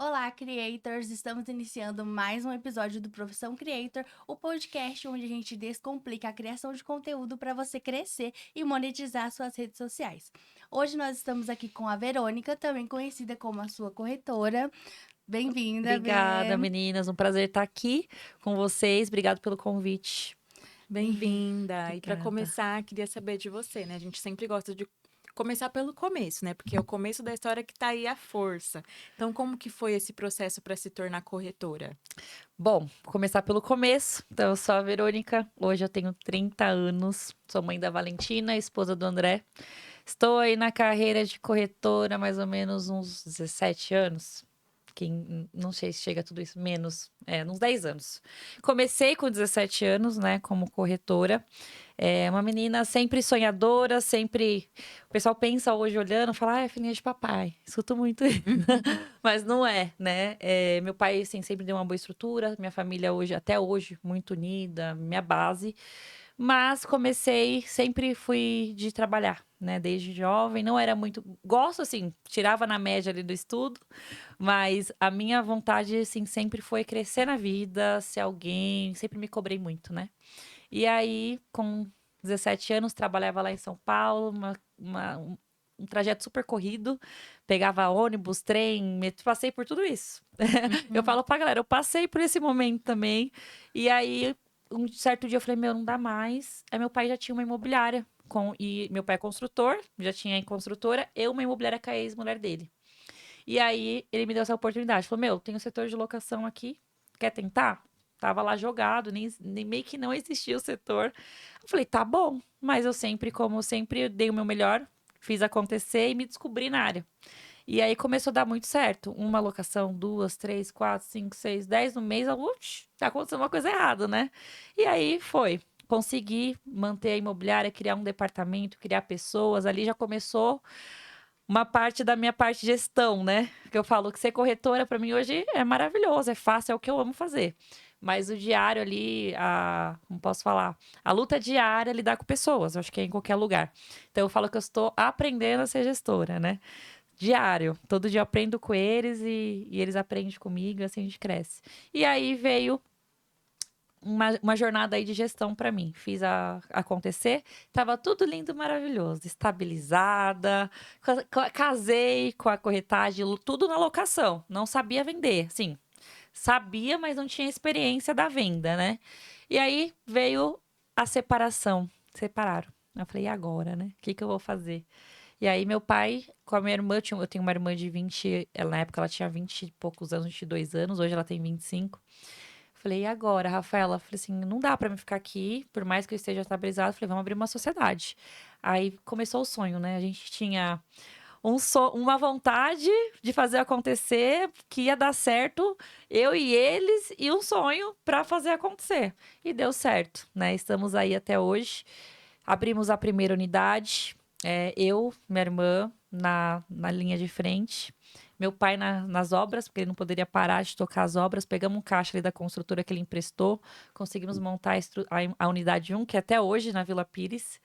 Olá, creators! Estamos iniciando mais um episódio do Profissão Creator, o podcast onde a gente descomplica a criação de conteúdo para você crescer e monetizar suas redes sociais. Hoje nós estamos aqui com a Verônica, também conhecida como a sua corretora. Bem-vinda, Obrigada, Vê. meninas. Um prazer estar aqui com vocês. Obrigado pelo convite. Bem-vinda. E para Obrigada. começar, queria saber de você, né? A gente sempre gosta de começar pelo começo, né? Porque é o começo da história que tá aí a força. Então, como que foi esse processo para se tornar corretora? Bom, vou começar pelo começo. Então, eu sou a Verônica. Hoje eu tenho 30 anos. Sou mãe da Valentina, esposa do André. Estou aí na carreira de corretora há mais ou menos uns 17 anos. Não sei se chega a tudo isso, menos, uns 10 anos. Comecei com 17 anos, né, como corretora. É uma menina sempre sonhadora, sempre. O pessoal pensa hoje olhando, fala, ah, é filhinha de papai. Escuto muito isso. Mas não é, né? Meu pai, assim, sempre deu uma boa estrutura. Minha família hoje, até hoje, muito unida, minha base. Mas comecei, sempre fui de trabalhar, né? Desde jovem, não era muito. Gosto, assim, tirava na média ali do estudo, mas a minha vontade, assim, sempre foi crescer na vida, ser alguém, sempre me cobrei muito, né? E aí, com 17 anos, trabalhava lá em São Paulo, um trajeto super corrido, pegava ônibus, trem, passei por tudo isso. Eu falo pra galera, eu passei por esse momento também. E aí, um certo dia eu falei, meu, não dá mais. Aí meu pai já tinha uma imobiliária. E meu pai é construtor, já tinha em construtora, eu uma imobiliária com a ex-mulher dele. E aí ele me deu essa oportunidade. Falou, meu, tem o setor de locação aqui, quer tentar? Tava lá jogado, nem meio que não existia o setor. Eu falei, tá bom, mas eu sempre, como sempre, dei o meu melhor, fiz acontecer e me descobri na área. E aí começou a dar muito certo. Uma locação, duas, três, quatro, cinco, seis, 10 no mês. Tá acontecendo uma coisa errada, né? E aí foi. Consegui manter a imobiliária, criar um departamento, criar pessoas. Ali já começou uma parte da minha parte de gestão, né? Que eu falo que ser corretora para mim hoje é maravilhoso, é fácil, é o que eu amo fazer. Mas o diário ali, não posso falar, a luta diária é lidar com pessoas, eu acho que é em qualquer lugar. Então eu falo que eu estou aprendendo a ser gestora, né? Diário, todo dia eu aprendo com eles e eles aprendem comigo, assim a gente cresce. E aí veio uma jornada aí de gestão para mim. Fiz acontecer, tava tudo lindo, maravilhoso, estabilizada, casei com a corretagem, tudo na locação. Não sabia vender, sim. Sabia, mas não tinha experiência da venda, né? E aí veio a separação. Separaram. Eu falei, e agora, né? O que que eu vou fazer? E aí, meu pai, com a minha irmã, eu tenho uma irmã de 20, na época ela tinha 20 e poucos anos, 22 anos, hoje ela tem 25. Falei, e agora, Rafaela? Falei assim, não dá pra mim ficar aqui, por mais que eu esteja estabilizado. Falei, vamos abrir uma sociedade. Aí começou o sonho, né? A gente tinha uma vontade de fazer acontecer, que ia dar certo, eu e eles, e um sonho pra fazer acontecer. E deu certo, né? Estamos aí até hoje. Abrimos a primeira unidade, eu, minha irmã, na linha de frente. Meu pai nas obras, porque ele não poderia parar de tocar as obras. Pegamos um caixa ali da construtora que ele emprestou. Conseguimos montar a unidade 1, que é até hoje na Vila Pires.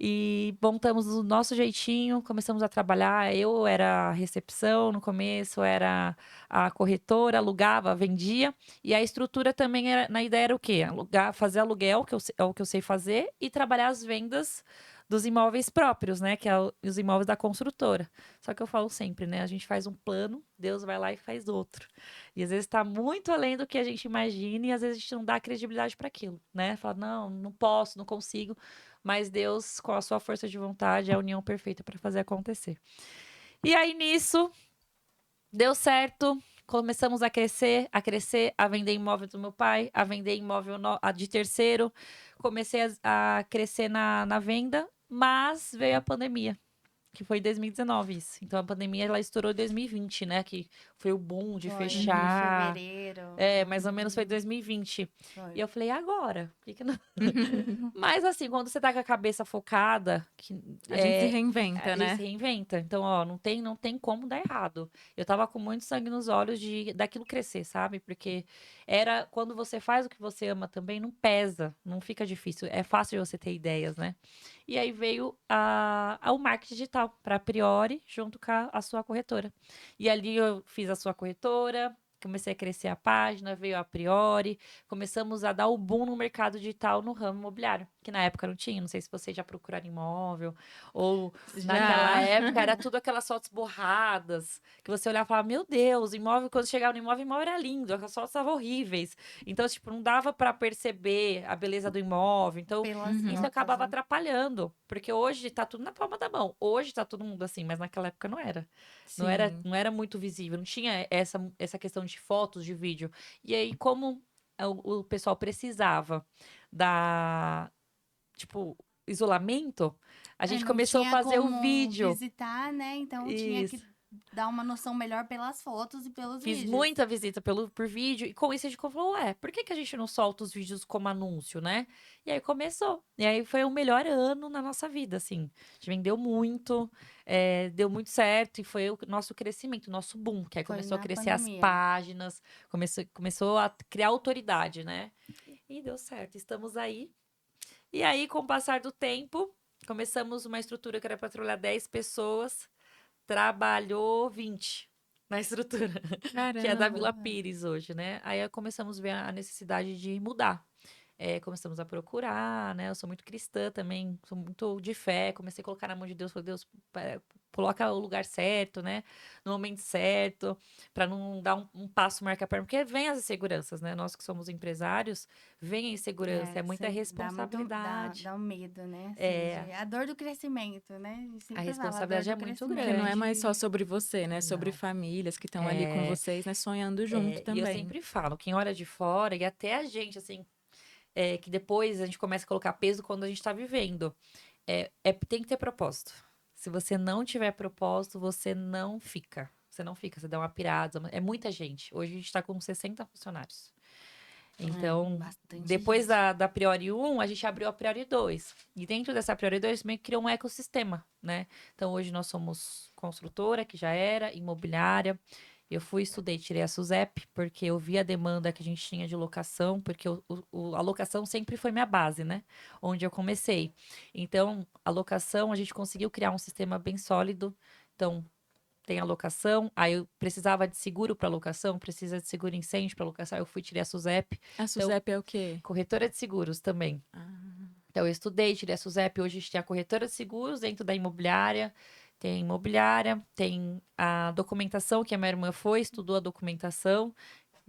E montamos do nosso jeitinho, começamos a trabalhar. Eu era a recepção no começo, era a corretora, alugava, vendia. E a estrutura também era, na ideia era o quê? Fazer aluguel, que é o que eu sei fazer, e trabalhar as vendas dos imóveis próprios, né? Que é os imóveis da construtora. Só que eu falo sempre, né? A gente faz um plano, Deus vai lá e faz outro. E às vezes está muito além do que a gente imagina e às vezes a gente não dá credibilidade para aquilo, né? Fala, não, não posso, não consigo. Mas Deus, com a sua força de vontade, é a união perfeita para fazer acontecer. E aí nisso, deu certo. Começamos a vender imóvel do meu pai, a vender imóvel de terceiro. Comecei a crescer na venda, mas veio a pandemia, que foi em 2019 isso. Então a pandemia ela estourou em 2020, né? Que foi o boom de Foi em fechar. fevereiro. Mais ou menos foi 2020. E Foi. eu falei, agora? Por que que não? Mas assim, quando você tá com a cabeça focada, A gente se a reinventa, gente se né? reinventa. Então, ó, não tem como dar errado. Eu tava com muito sangue nos olhos daquilo crescer, sabe? Porque era quando você faz o que você ama também, não pesa, não fica difícil. É fácil de você ter ideias, né? E aí veio o marketing digital para a Priori, junto com a sua corretora. E ali eu fiz fiz a sua corretora, comecei a crescer a página, veio a Priori, começamos a dar o boom no mercado digital no ramo imobiliário, que na época não tinha, não sei se vocês já procuraram imóvel, ou naquela época era tudo aquelas fotos borradas, que você olhava e falava, meu Deus, imóvel, quando chegava no imóvel, o imóvel era lindo, as fotos estavam horríveis. Então, tipo, não dava para perceber a beleza do imóvel, então Pelas isso fotos, acabava né? atrapalhando, porque hoje tá tudo na palma da mão, hoje tá todo mundo assim, mas naquela época não era. Sim. Não era muito visível, não tinha essa questão de fotos, de vídeo. E aí, como o pessoal precisava da, tipo, isolamento, a gente Não começou a tinha fazer o como vídeo. visitar, né? Então tinha que Isso. dar uma noção melhor pelas fotos e pelos Fiz vídeos. muita visita por vídeo, e com isso a gente falou, ué, por que a gente não solta os vídeos como anúncio, né? E aí começou. E aí foi o melhor ano na nossa vida, assim. A gente vendeu muito, deu muito certo, e foi o nosso crescimento, o nosso boom, que aí Foi começou a na crescer as pandemia. páginas, começou a criar autoridade, né? E deu certo, estamos aí. E aí, com o passar do tempo, começamos uma estrutura que era para trabalhar 10 pessoas, trabalhou 20 na estrutura, que é da Vila Caramba. Pires hoje, né? Aí começamos a ver a necessidade de mudar. Começamos a procurar, né? Eu sou muito cristã também, sou muito de fé. Comecei a colocar na mão de Deus, falei, Deus, coloca o lugar certo, né? No momento certo, para não dar um passo marca perna, porque vem as inseguranças, né? Nós que somos empresários, vem a insegurança, é muita Dá muito, responsabilidade. dá um medo, né? Assim, É, a dor do crescimento, né? A gente a sempre fala, a dor responsabilidade é do muito Porque não é crescimento. mais grande. só sobre você, né? Sobre Não. famílias que estão ali com É, vocês, né? Sonhando junto e eu também. sempre falo, quem olha de fora, e até a gente, assim, que depois a gente começa a colocar peso quando a gente tá vivendo. Tem que ter propósito. Se você não tiver propósito, você não fica. Você não fica, você dá uma pirada. É muita gente. Hoje a gente tá com 60 funcionários. Então, Bastante depois gente. da Priori 1, a gente abriu a Priori 2. E dentro dessa Priori 2, meio que criou um ecossistema, né? Então, hoje nós somos construtora, que já era, imobiliária. Eu estudei, tirei a SUSEP, porque eu vi a demanda que a gente tinha de locação, porque a locação sempre foi minha base, né? Onde eu comecei. Então, a locação, a gente conseguiu criar um sistema bem sólido. Então, tem a locação, aí eu precisava de seguro para locação, precisa de seguro incêndio para locação, eu fui tirei a SUSEP. A Então, Suzep é o quê? corretora de seguros também. Ah, Então, eu estudei, tirei a SUSEP, hoje a gente tem a corretora de seguros dentro da imobiliária, tem a documentação, que a minha irmã foi, estudou a documentação,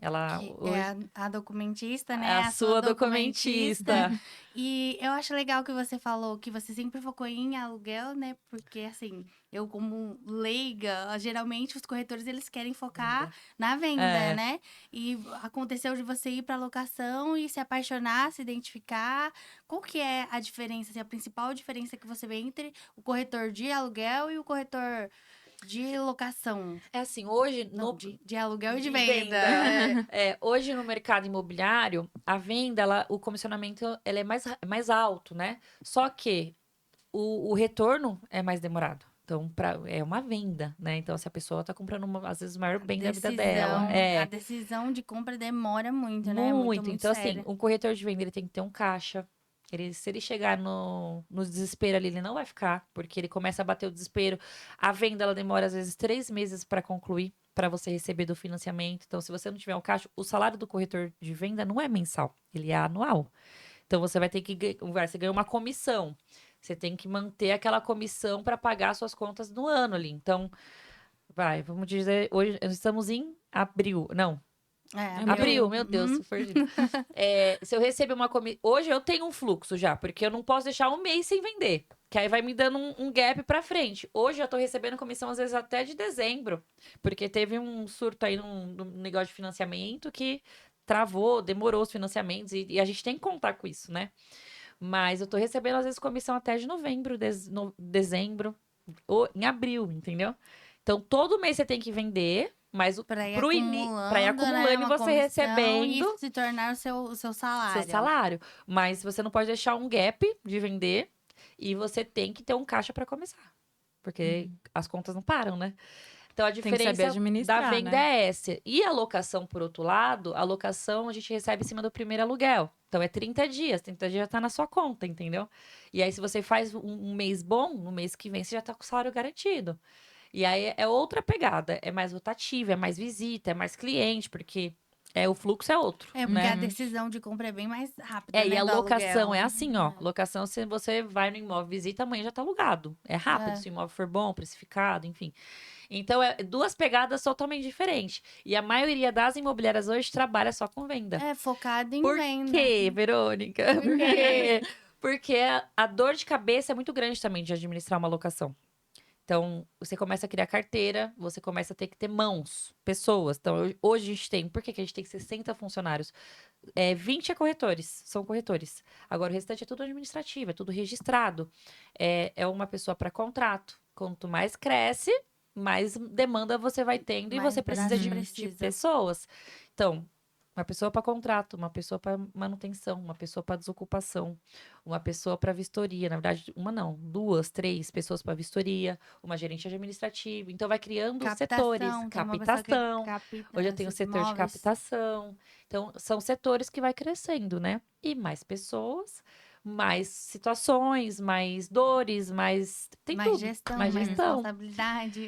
ela Que é hoje a documentista, é né? a A sua sua documentista. documentista. E eu acho legal que você falou que você sempre focou em aluguel, né? Porque, assim, eu como leiga, geralmente os corretores, eles querem focar Venda. na venda, É, né? E aconteceu de você ir para locação e se apaixonar, se identificar. Qual que é a diferença, assim, a principal diferença que você vê entre o corretor de aluguel e o corretor de locação? é assim, hoje Não, no de aluguel e de de venda. venda. Hoje no mercado imobiliário, a venda, o comissionamento, ela é mais alto, né? Só que o retorno é mais demorado. Então, é uma venda, né? Então, se a pessoa tá comprando, às vezes, o maior bem da vida dela. A decisão de compra demora muito, né? Muito, Muito. muito Então, assim, séria. um corretor de venda, ele tem que ter um caixa. Se ele chegar no desespero ali, ele não vai ficar, porque ele começa a bater o desespero. A venda, ela demora, às vezes, 3 meses para concluir, para você receber do financiamento. Então, se você não tiver um caixa, o salário do corretor de venda não é mensal, ele é anual. Então, você vai ter que você ganha uma comissão. Você tem que manter aquela comissão para pagar suas contas no ano ali. Então, vamos dizer, hoje nós estamos em abril. Não, abril. abril, meu Abril. Deus, tô perdida. Se eu receber uma comissão. Hoje eu tenho um fluxo já, porque eu não posso deixar um mês sem vender. Que aí vai me dando um gap pra frente. Hoje eu tô recebendo comissão, às vezes, até de dezembro. Porque teve um surto aí no negócio de financiamento que travou, demorou os financiamentos. E a gente tem que contar com isso, né? Mas eu tô recebendo, às vezes, comissão até de novembro, dezembro, ou em abril, entendeu? Então, todo mês você tem que vender, mas Para ir pra ir acumulando, né? acumulando e Uma você comissão e recebendo se tornar o seu seu salário. salário. Mas você não pode deixar um gap de vender e você tem que ter um caixa para começar. Porque as contas não param, né? Então a Tem que saber diferença da administrar, venda né? é essa. E a locação, por outro lado, a locação a gente recebe em cima do primeiro aluguel. Então é 30 dias, 30 dias já tá na sua conta, entendeu? E aí, se você faz um mês bom, no mês que vem você já tá com o salário garantido. E aí é outra pegada, é mais rotativa, é mais visita, é mais cliente, porque o fluxo é outro, É, porque né? a decisão de compra é bem mais rápida, E né, a do locação aluguel. é assim, ó. Locação, se você vai no imóvel, visita, amanhã já tá alugado. É rápido, É. se o imóvel for bom, precificado, enfim. Então, é duas pegadas totalmente diferentes. E a maioria das imobiliárias hoje trabalha só com venda. É, focado em Por venda. quê, Verônica? Por Por quê? quê? Porque a dor de cabeça é muito grande também de administrar uma locação. Então, você começa a criar carteira, você começa a ter que ter mãos, pessoas. Então, hoje a gente tem, por que que a gente tem 60 funcionários? 20 corretores, são corretores. Agora, o restante é tudo administrativo, é tudo registrado. É uma pessoa para contrato. Quanto mais cresce, mais demanda você vai tendo e Mais você precisa braço de precisa. pessoas. Então, uma pessoa para contrato, uma pessoa para manutenção, uma pessoa para desocupação, uma pessoa para vistoria. Na verdade, uma não, duas, três pessoas para vistoria, uma gerente administrativa. Então, vai criando setores. Captação, tem uma pessoa que Captação. capta Hoje eu tenho o esses setor de imóveis. captação. Então, são setores que vai crescendo, né? E mais pessoas, mais situações, mais dores, mais. Tem Mais tudo. gestão, Mais mais gestão. responsabilidade.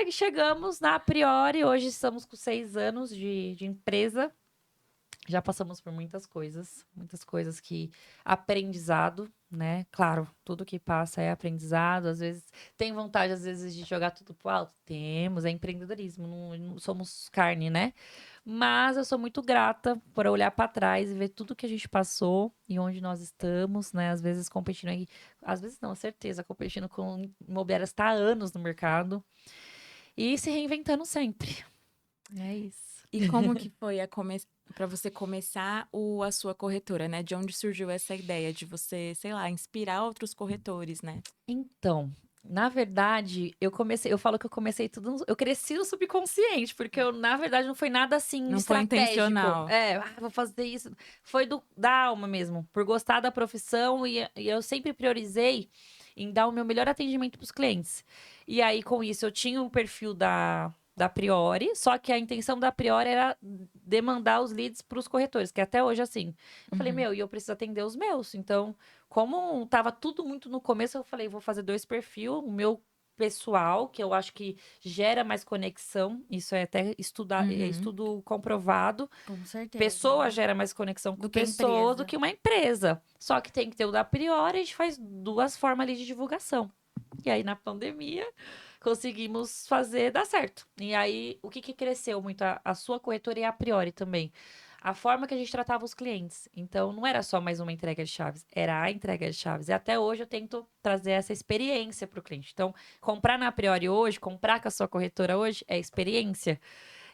E chegamos na Priori, hoje estamos com 6 anos de empresa. Já passamos por muitas coisas que aprendizado, né? Claro, tudo que passa é aprendizado. Às vezes tem vontade, às vezes, de jogar tudo pro alto. Temos, é empreendedorismo, não somos carne, né? Mas eu sou muito grata por olhar para trás e ver tudo que a gente passou e onde nós estamos, né? Às vezes competindo aí, às vezes não, certeza, competindo com imobiliárias que tá há anos no mercado e se reinventando sempre. É isso. E como que foi para você começar a sua corretora, né? De onde surgiu essa ideia de você, sei lá, inspirar outros corretores, né? Então, na verdade, eu falo que eu comecei tudo, eu cresci no subconsciente, porque eu, na verdade, não foi nada assim Não foi estratégico. intencional. Vou fazer isso. Foi da alma mesmo, por gostar da profissão e eu sempre priorizei em dar o meu melhor atendimento para os clientes. E aí, com isso, eu tinha o perfil da Priori, só que a intenção da Priori era demandar os leads para os corretores, que até hoje é assim. Eu falei, Uhum. e eu preciso atender os meus, então como tava tudo muito no começo, eu falei, vou fazer 2 perfis, o meu pessoal, que eu acho que gera mais conexão, isso é até Uhum. estudo comprovado. Com certeza. Pessoa gera mais conexão com Do que pessoa do empresa. que uma empresa. Só que tem que ter o da Priori, a gente faz 2 formas ali de divulgação. E aí, na pandemia, conseguimos fazer dar certo. E aí, o que cresceu muito? A sua corretora e a Priori também. A forma que a gente tratava os clientes. Então, não era só mais uma entrega de chaves, era a entrega de chaves. E até hoje eu tento trazer essa experiência para o cliente. Então, comprar na Priori hoje, comprar com a sua corretora hoje, é experiência.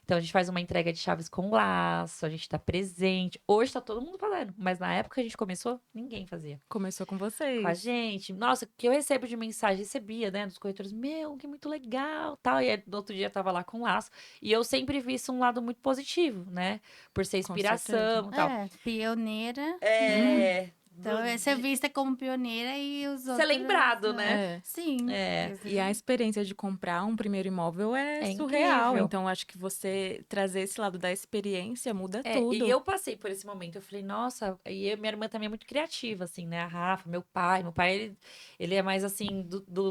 Então, a gente faz uma entrega de chaves com laço, a gente tá presente. Hoje tá todo mundo fazendo, mas na época que a gente começou, ninguém fazia Começou com com a vocês. gente. Nossa, que eu recebo de mensagem, recebia, né, dos corretores, meu, que muito legal, tal. E aí, no outro dia eu tava lá com laço. E eu sempre vi isso um lado muito positivo, né? Por ser Com certeza. inspiração e tal. É, pioneira. É. Então, é ser vista como pioneira e os outros... Ser lembrado, né? É. Sim. É. E a experiência de comprar um primeiro imóvel é surreal. Incrível. Então, acho que você trazer esse lado da experiência muda E tudo. eu passei por esse momento. Eu falei, nossa, minha irmã também é muito criativa, assim, né? A Rafa, meu pai. Meu pai, ele é mais, assim,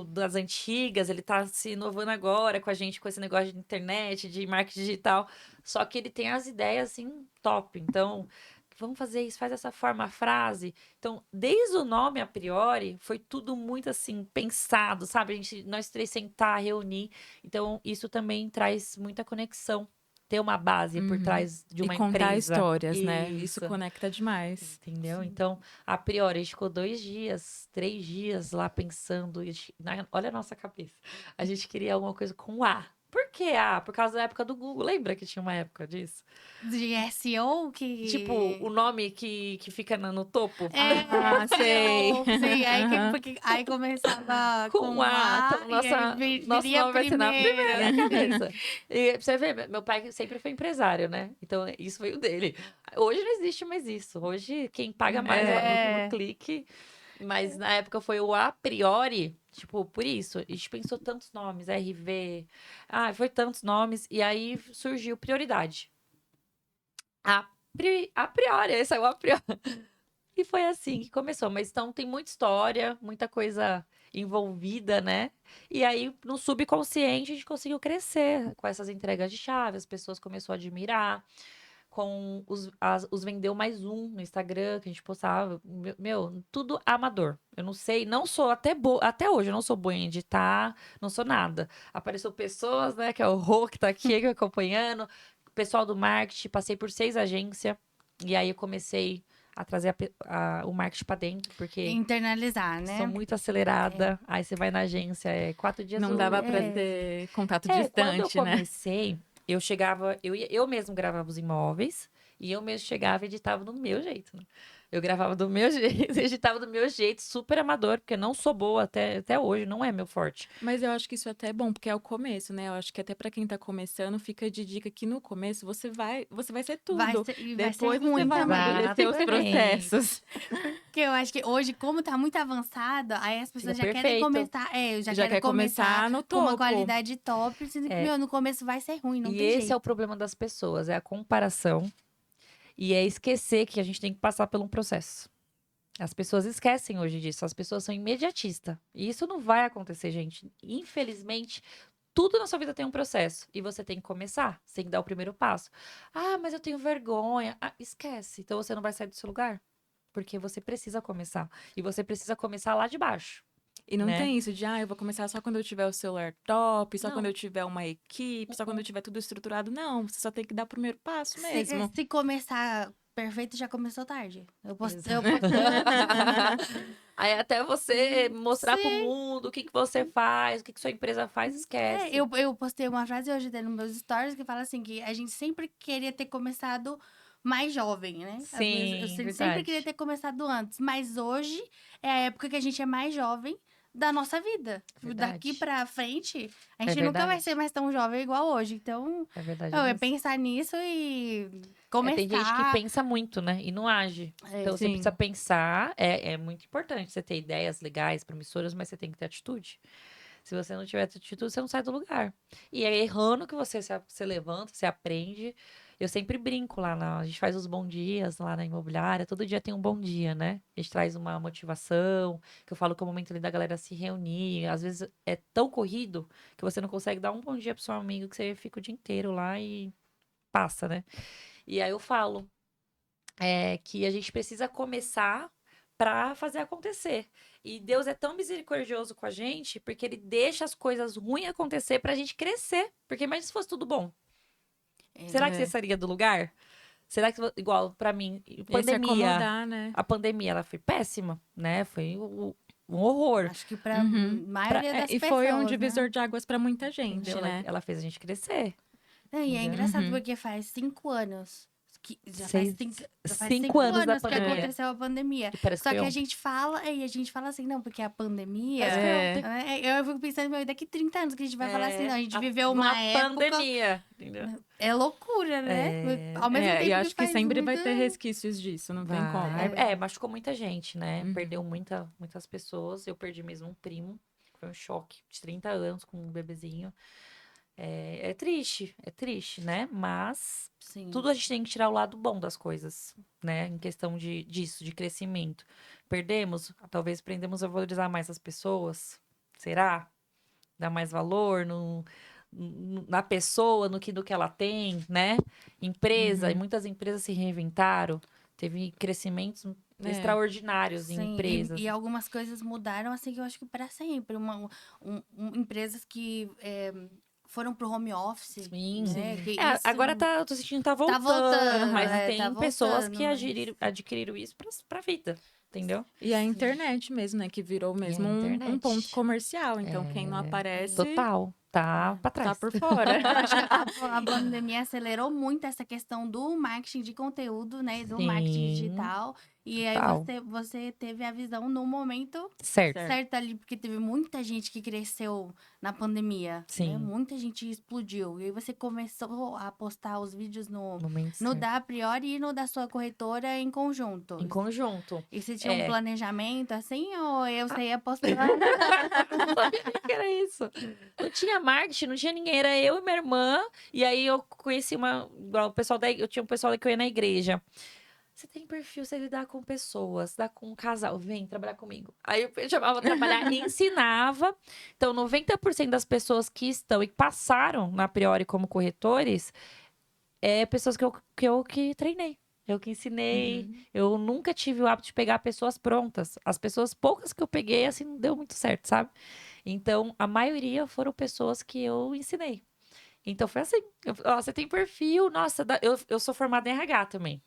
das antigas. Ele tá se inovando agora com a gente, com esse negócio de internet, de marketing digital. Só que ele tem as ideias, assim, top. Então, vamos fazer isso, faz dessa forma a frase. Então, desde o nome a priori, foi tudo muito, assim, pensado, sabe? Nós três sentar, reunir. Então, isso também traz muita conexão. Ter uma base por Uhum. trás de E uma contar empresa. histórias, né? Isso Isso. conecta demais. Entendeu? Sim. Então, a priori, a gente ficou 2 dias, 3 dias lá pensando. Olha a nossa cabeça. A gente queria alguma coisa com A. Por que A? Por causa da época do Google. Lembra que tinha uma época disso? De SEO que... Tipo, o nome que fica no topo. Ah, sei. SEO, sim. Aham. Aí começava Com com A. A Então, e aí nosso viria nome vai ser na primeira primeiro. cabeça. E pra você ver, meu pai sempre foi empresário, né? Então, isso veio dele. Hoje não existe mais isso. Hoje, quem paga mais lá no É. clique. Mas na época foi o a priori, tipo, por isso. A gente pensou tantos nomes, RV. Foi tantos nomes. E aí surgiu prioridade. A priori, esse é o a priori. E foi assim que começou. Mas então tem muita história, muita coisa envolvida, né? E aí, no subconsciente, a gente conseguiu crescer com essas entregas de chave, as pessoas começaram a admirar. Com os vendeu mais um no Instagram que a gente postava. Meu, tudo amador. Eu não sei, não sou até hoje, eu não sou boa em editar, não sou nada. Apareceu pessoas, né, que é o Rô que tá aqui me acompanhando, pessoal do marketing, passei por 6 agências e aí eu comecei a trazer o marketing pra dentro, porque Internalizar, né? sou muito acelerada. Aí você vai na agência, 4 dias Não dava pra É. ter contato quando eu distante, né? comecei, eu chegava, eu mesmo gravava os imóveis e eu mesmo chegava e editava do meu jeito, né? Eu gravava do meu jeito, editava do meu jeito, super amador, porque eu não sou boa até hoje, não é meu forte. Mas eu acho que isso até é bom, porque é o começo, né? Eu acho que até pra quem tá começando, fica de dica que no começo você vai ser tudo. Vai ser Depois você ruim vai também. amadurecer os Exatamente. processos. Porque eu acho que hoje, como tá muito avançado, aí as pessoas já Fica querem perfeito. começar. Eu já Já quero quer começar no com uma topo. qualidade top, sendo que, É. no começo vai ser ruim, não E tem esse jeito. é o problema das pessoas, é a comparação e é esquecer que a gente tem que passar por um processo. As pessoas esquecem hoje disso, as pessoas são imediatistas. E isso não vai acontecer, gente. Infelizmente, tudo na sua vida tem um processo. E você tem que começar, você tem que dar o primeiro passo. Ah, mas eu tenho vergonha. Ah, esquece. Então você não vai sair do seu lugar. Porque você precisa começar. E você precisa começar lá de baixo. E não né? tem isso de, eu vou começar só quando eu tiver o celular top, só Não. quando eu tiver uma equipe, só quando eu tiver tudo estruturado. Não, você só tem que dar o primeiro passo Se, mesmo. se começar perfeito, já começou tarde. Eu posso. Aí até você mostrar pro Sim. mundo o que você faz, o que sua empresa faz, esquece. Eu postei uma frase hoje nos meus stories que fala assim: que a gente sempre queria ter começado mais jovem, né? Sim, Eu sempre verdade. queria ter começado antes, mas hoje é a época que a gente é mais jovem da nossa vida. Verdade. Daqui pra frente, a É gente nunca vai verdade. ser mais tão jovem igual hoje. Então, É verdade é mesmo. pensar nisso e É, começar. tem gente que pensa muito, né? E não age. Então você sim. precisa pensar. É muito importante você ter ideias legais, promissoras, mas você tem que ter atitude. Se você não tiver atitude, você não sai do lugar. E é errando que você se levanta, você aprende. Eu sempre brinco lá, a gente faz os bons dias lá na imobiliária, todo dia tem um bom dia, né? A gente traz uma motivação, que eu falo que é o momento ali da galera se reunir. Às vezes é tão corrido que você não consegue dar um bom dia pro seu amigo, que você fica o dia inteiro lá e passa, né? E aí eu falo que a gente precisa começar para fazer acontecer. E Deus é tão misericordioso com a gente, porque ele deixa as coisas ruins acontecer pra gente crescer. Porque imagina se fosse tudo bom. Será que você sairia do lugar? Será que, igual pra mim, Ia se pandemia, acomodar, né? a pandemia ela foi péssima, né? Foi um horror. Acho que pra Uhum. maioria das E pessoas. foi um né? divisor de águas pra muita gente, Entendeu? né? Ela fez a gente crescer. E é Entendeu? engraçado Uhum. porque faz 5 anos. Já Seis- faz 5 anos da que pandemia. aconteceu a pandemia. E parece Só que que foi a ontem. gente fala assim, não, porque a pandemia. Parece que foi É. ontem. Eu fico pensando, meu, daqui 30 anos que a gente vai falar assim, não, a gente viveu uma uma época. pandemia. Entendeu? É loucura, né? Ao mesmo tempo E que acho que faz sempre vai muito- ter resquícios disso, não tem como. Machucou muita gente, né? Uhum. Perdeu muitas pessoas. Eu perdi mesmo um primo. Foi um choque. De 30 anos com um bebezinho. É triste, né? Mas Sim. tudo a gente tem que tirar o lado bom das coisas, né? Em questão disso, de crescimento. Perdemos, talvez aprendemos a valorizar mais as pessoas. Será? Dar mais valor na pessoa, no que ela tem, né? Empresa, e muitas empresas se reinventaram. Teve crescimentos extraordinários em Sim, empresas. e algumas coisas mudaram, assim, que eu acho que para sempre. Empresas que foram pro home office. Sim. Né? Que Agora eu tô sentindo que tá voltando, voltando, mas tem tá pessoas voltando, que mas- adquiriram isso pra vida, entendeu? E a internet mesmo, né? Que virou mesmo um internet. ponto comercial. Então, quem não aparece, Total, tá pra trás. tá por fora. A pandemia acelerou muito essa questão do marketing de conteúdo, né? Do marketing Sim, digital. E aí total. você teve a visão no momento Certo. certo ali, porque teve muita gente que cresceu na pandemia. Sim. Né? Muita gente explodiu. E aí você começou a postar os vídeos no Momento da Priori e no da sua corretora em conjunto. Em conjunto. E você tinha um planejamento assim, ou você ia postando? Não sabia nem que era isso. Não tinha marketing, não tinha ninguém. Era eu e minha irmã. E aí eu conheci igual o pessoal eu tinha um pessoal que eu ia na igreja. você tem perfil, você lidar com pessoas, lidar com um casal, vem trabalhar comigo. Aí eu chamava pra trabalhar e ensinava. Então, 90% das pessoas que estão e passaram na Priori como corretores, pessoas que treinei. Eu que ensinei. Uhum. Eu nunca tive o hábito de pegar pessoas prontas. As pessoas poucas que eu peguei, assim, não deu muito certo, sabe? Então, a maioria foram pessoas que eu ensinei. Então, foi assim. Você tem perfil. Nossa, eu sou formada em RH também.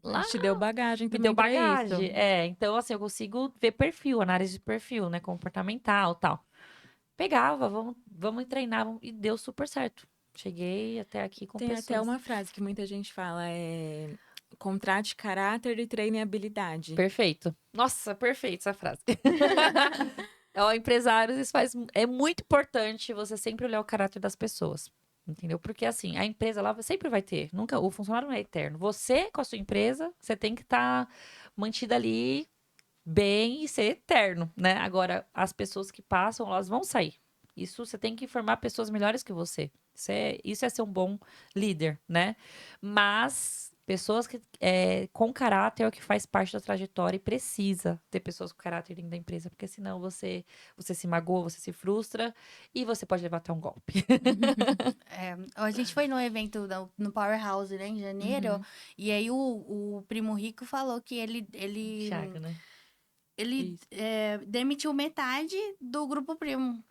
Lá Te deu bagagem me deu também pra isso. bagagem. Então, assim, eu consigo ver perfil, análise de perfil, né? Comportamental e tal. Pegava, vamos treinar, e deu super certo. Cheguei até aqui com Tem até pessoas. uma frase que muita gente fala, contrate caráter e treine habilidade. Perfeito. Nossa, perfeito essa frase. Empresários, é muito importante você sempre olhar o caráter das pessoas. Entendeu? Porque assim, a empresa lá sempre vai ter. Nunca, o funcionário não é eterno. Você, com a sua empresa, você tem que estar mantida ali bem e ser eterno, né? Agora, as pessoas que passam, elas vão sair. Isso você tem que formar pessoas melhores que você. Isso é ser um bom líder, né? Mas pessoas com caráter é o que faz parte da trajetória e precisa ter pessoas com caráter dentro da empresa, porque senão você se magoa, você se frustra e você pode levar até um golpe. A gente foi no evento no Powerhouse, né, em janeiro, Uhum. e aí o Primo Rico falou que Thiago, né? ele Isso. demitiu metade do Grupo Primo.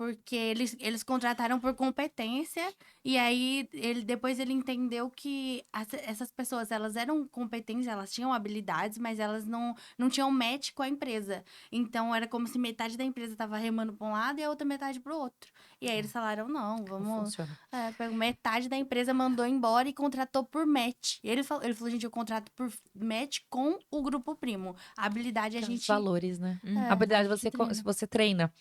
Porque eles contrataram por competência e aí depois ele entendeu que essas pessoas, elas eram competentes, elas tinham habilidades, mas elas não tinham match com a empresa. Então era como se metade da empresa estava remando para um lado e a outra metade para o outro. E aí eles falaram, não, Não vamos... funciona. Pegou metade da empresa, mandou embora e contratou por match. Ele falou, gente, eu contrato por match com o Grupo Primo. A habilidade a Que é os gente... valores, né? Uhum. A habilidade a gente treina. você treina.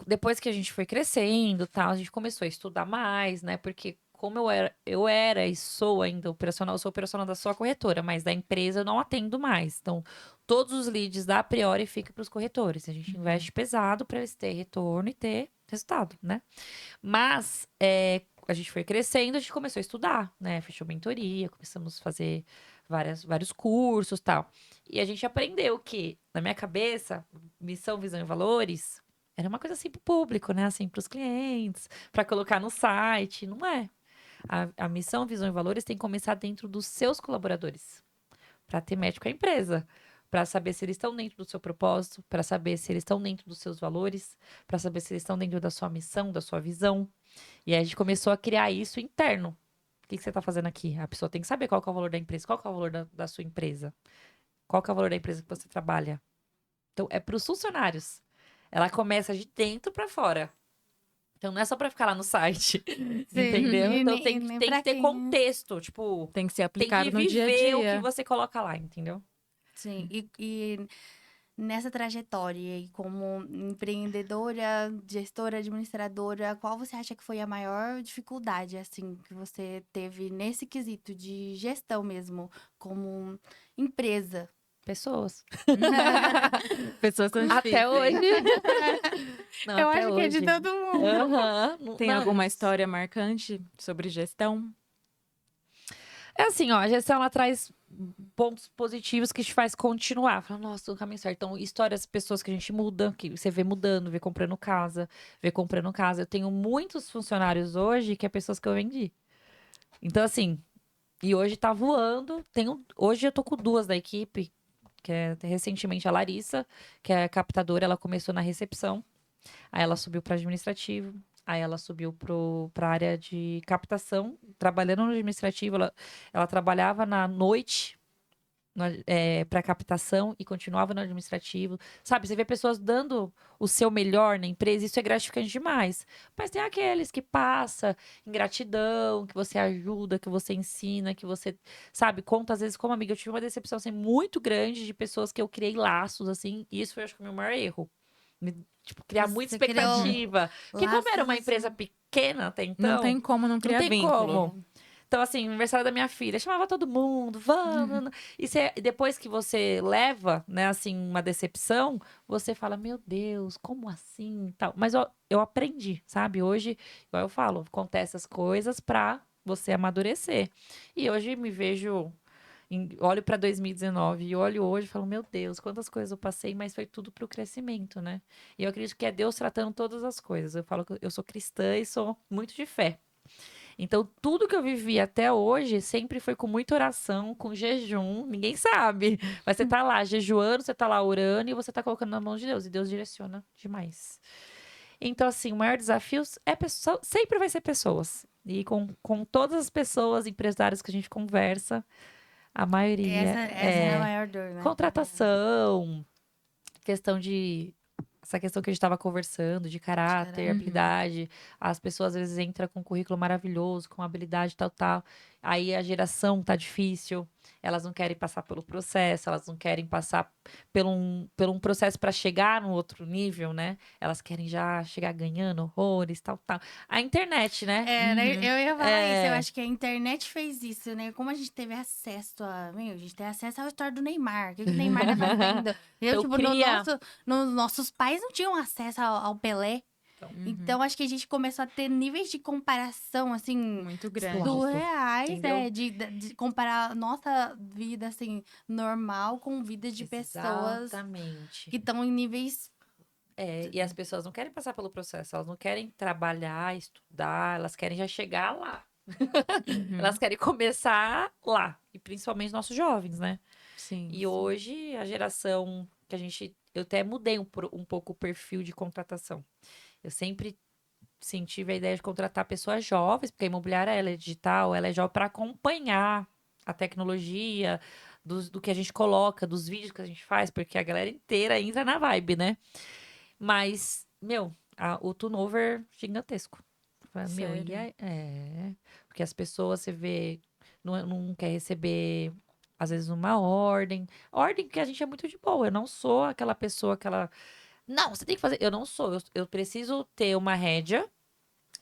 Depois que a gente foi crescendo, tal, a gente começou a estudar mais, né? Porque como eu era e sou ainda operacional, eu sou operacional da sua corretora, mas da empresa eu não atendo mais. Então, todos os leads da Priori ficam para os corretores. A gente investe pesado para eles terem retorno e ter resultado, né? Mas a gente foi crescendo, a gente começou a estudar, né? Fechou mentoria, começamos a fazer vários cursos, tal. E a gente aprendeu que, na minha cabeça, missão, visão e valores era uma coisa assim pro público, né? Assim, pros clientes, para colocar no site. Não é. A missão, visão e valores tem que começar dentro dos seus colaboradores, para ter match com a empresa, para saber se eles estão dentro do seu propósito, para saber se eles estão dentro dos seus valores, para saber se eles estão dentro da sua missão, da sua visão. E aí a gente começou a criar isso interno. O que você está fazendo aqui? A pessoa tem que saber qual que é o valor da empresa, qual que é o valor da sua empresa, qual que é o valor da empresa que você trabalha. Então, é para os funcionários. Ela começa de dentro para fora. Então, não é só para ficar lá no site, entendeu? E Então, nem, e nem tem pra que ter quem... contexto. Tipo, Tem que ser tem que aplicado no dia a viver o que dia. você coloca lá, entendeu? Sim, e nessa trajetória e como empreendedora, gestora, administradora, qual você acha que foi a maior dificuldade, assim, que você teve nesse quesito de gestão mesmo, como empresa? Pessoas. Pessoas são Até difíceis. hoje. Não, Eu até acho que é de hoje. todo mundo. Aham. Tem Não, alguma história marcante sobre gestão? é assim, ó, a gestão ela traz pontos positivos que te faz continuar. Fala, nossa, o caminho certo. Então, histórias, pessoas que a gente muda, que você vê mudando, vê comprando casa, vê comprando casa. Eu tenho muitos funcionários hoje que é pessoas que eu vendi. Então, assim, e hoje tá voando. Hoje eu tô com duas da equipe, que é recentemente a Larissa, que é captadora, ela começou na recepção. Aí ela subiu para administrativo. Aí ela subiu para a área de captação, trabalhando no administrativo. Ela trabalhava na noite para captação e continuava no administrativo. Sabe, você vê pessoas dando o seu melhor na empresa, isso é gratificante demais. Mas tem aqueles que passa ingratidão, que você ajuda, que você ensina, que você, sabe, conta às vezes como amiga. Eu tive uma decepção assim, muito grande de pessoas que eu criei laços, assim, e isso foi, acho que, o meu maior erro. Tipo, criar muita Você criou expectativa. Porque como era uma laços, empresa assim. pequena até Não então, tem como não não criar tem vínculo. como. Então, assim, aniversário da minha filha, chamava todo mundo, vamos. E depois que você leva, né, assim, uma decepção, você fala, meu Deus, como assim? E tal. Mas eu aprendi, sabe? Hoje, igual eu falo, acontece essas coisas pra você amadurecer. E hoje me vejo Olho para 2019 e olho hoje e falo, meu Deus, quantas coisas eu passei, mas foi tudo pro crescimento, né? E eu acredito que é Deus tratando todas as coisas. Eu falo que eu sou cristã e sou muito de fé. Então, tudo que eu vivi até hoje sempre foi com muita oração, com jejum. Ninguém sabe. Mas você tá lá jejuando, você tá lá orando e você tá colocando na mão de Deus. E Deus direciona demais. Então, assim, o maior desafio sempre vai ser pessoas. E com todas as pessoas, empresários que a gente conversa, a maioria Essa é a maior dor, né? contratação, questão de essa questão que a gente estava conversando, de caráter, caráter. habilidade. As pessoas às vezes entram com um currículo maravilhoso, com habilidade tal, tal. Aí a geração tá difícil, elas não querem passar pelo processo, elas não querem passar por um processo para chegar no outro nível, né? Elas querem já chegar ganhando horrores, tal, tal. A internet, né? Eu ia falar isso. Eu acho que a internet fez isso, né? Como a gente teve acesso a. Meu, a gente tem acesso à história do Neymar. O que o Neymar tá fazendo? Eu queria- Nossos pais não tinham acesso ao Pelé. Então, acho que a gente começou a ter níveis de comparação, assim, Muito grande. surreais, entendeu? de comparar nossa vida, assim, normal com vida de pessoas Exatamente. que estão em níveis. E as pessoas não querem passar pelo processo, elas não querem trabalhar, estudar, elas querem já chegar lá. Elas querem começar lá. E principalmente nossos jovens, né? Sim. E hoje, a geração que eu até mudei um pouco o perfil de contratação. Eu sempre tive a ideia de contratar pessoas jovens, porque a imobiliária ela é digital, ela é jovem para acompanhar a tecnologia, do que a gente coloca, dos vídeos que a gente faz, porque a galera inteira entra na vibe, né? Mas, meu, o turnover gigantesco. Fala, meu, e Sério? aí? Porque as pessoas, você vê, não quer receber, às vezes, uma ordem. Ordem que a gente é muito de boa. Eu não sou aquela pessoa, não, você tem que fazer. Eu não sou. Eu preciso ter uma rédea,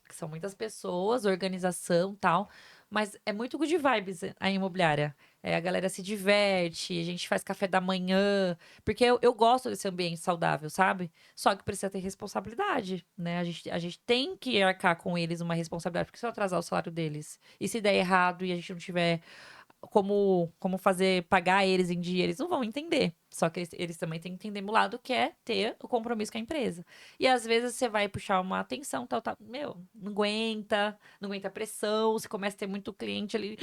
que são muitas pessoas, organização tal. Mas é muito good vibes a imobiliária. A galera se diverte, a gente faz café da manhã. Porque eu gosto desse ambiente saudável, sabe? Só que precisa ter responsabilidade, né? A gente tem que arcar com eles uma responsabilidade, porque se eu atrasar o salário deles, e se der errado e a gente não tiver como fazer pagar eles em dia, eles não vão entender. Só que eles também têm que entender o lado que é ter o compromisso com a empresa. E às vezes você vai puxar uma atenção, tal, tal. Meu, não aguenta a pressão, você começa a ter muito cliente ali.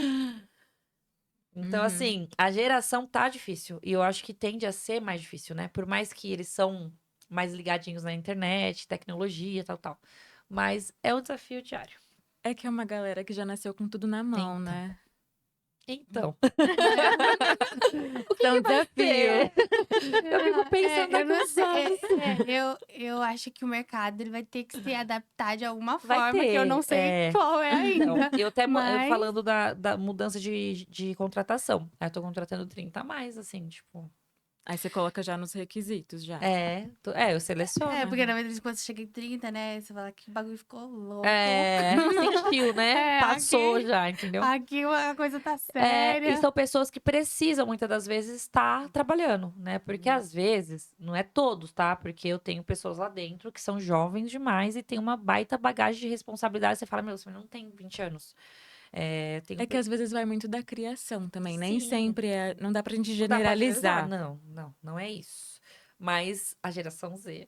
Então, assim, a geração tá difícil. E eu acho que tende a ser mais difícil, né? Por mais que eles são mais ligadinhos na internet, tecnologia, tal, tal. Mas é um desafio diário. É que é uma galera que já nasceu com tudo na mão, Então. né? Então. É um desafio. Eu fico pensando Eu não alguns sei. anos. Eu acho que o mercado ele vai ter que se adaptar de alguma Vai forma, que eu ter, não sei qual é Então, ainda. eu até Mas falando da mudança de contratação. Eu tô contratando 30 a mais, assim, tipo. Aí você coloca já nos requisitos, já. Eu seleciono. porque na verdade, quando você chega em 30, né? Você fala que o bagulho ficou louco. Sentiu, né? Passou aqui, já, entendeu? aqui a coisa tá E séria. são pessoas que precisam, muitas das vezes, estar trabalhando, né? Porque às vezes, não é todos, tá? Porque eu tenho pessoas lá dentro que são jovens demais e tem uma baita bagagem de responsabilidade. Você fala, meu, você não tem 20 anos. É que às vezes vai muito da criação também. Nem Sim. sempre não dá pra gente Não dá pra generalizar. Não é isso. Mas a geração Z.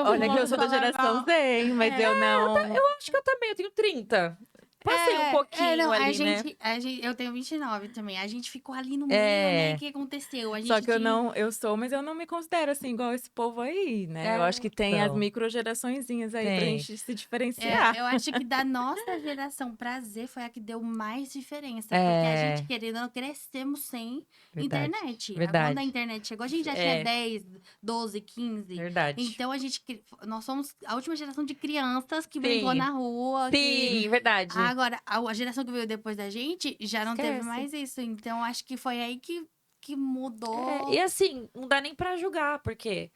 Olha que eu sou da geração Z, hein? Mas eu não. Eu acho que eu também, eu tenho 30. Passei um pouquinho não, ali, né? eu tenho 29 também. A gente ficou ali no É. meio, né? O que aconteceu? A gente Só que tinha- eu sou, mas eu não me considero assim, igual esse povo aí, né? Eu acho que tem as Então. microgeraçõezinhas aí pra Tem. gente se diferenciar. eu acho que da nossa geração pra Z foi a que deu mais diferença. Porque a gente, querendo ou não, crescemos sem Verdade. internet. Verdade. Quando a internet chegou, a gente já tinha 10, 12, 15. Verdade. Então nós somos a última geração de crianças que brincou na rua. Sim, verdade. Agora, a geração que veio depois da gente já não teve Esquece. mais isso. Então, acho que foi aí que mudou. E assim, não dá nem pra julgar, porque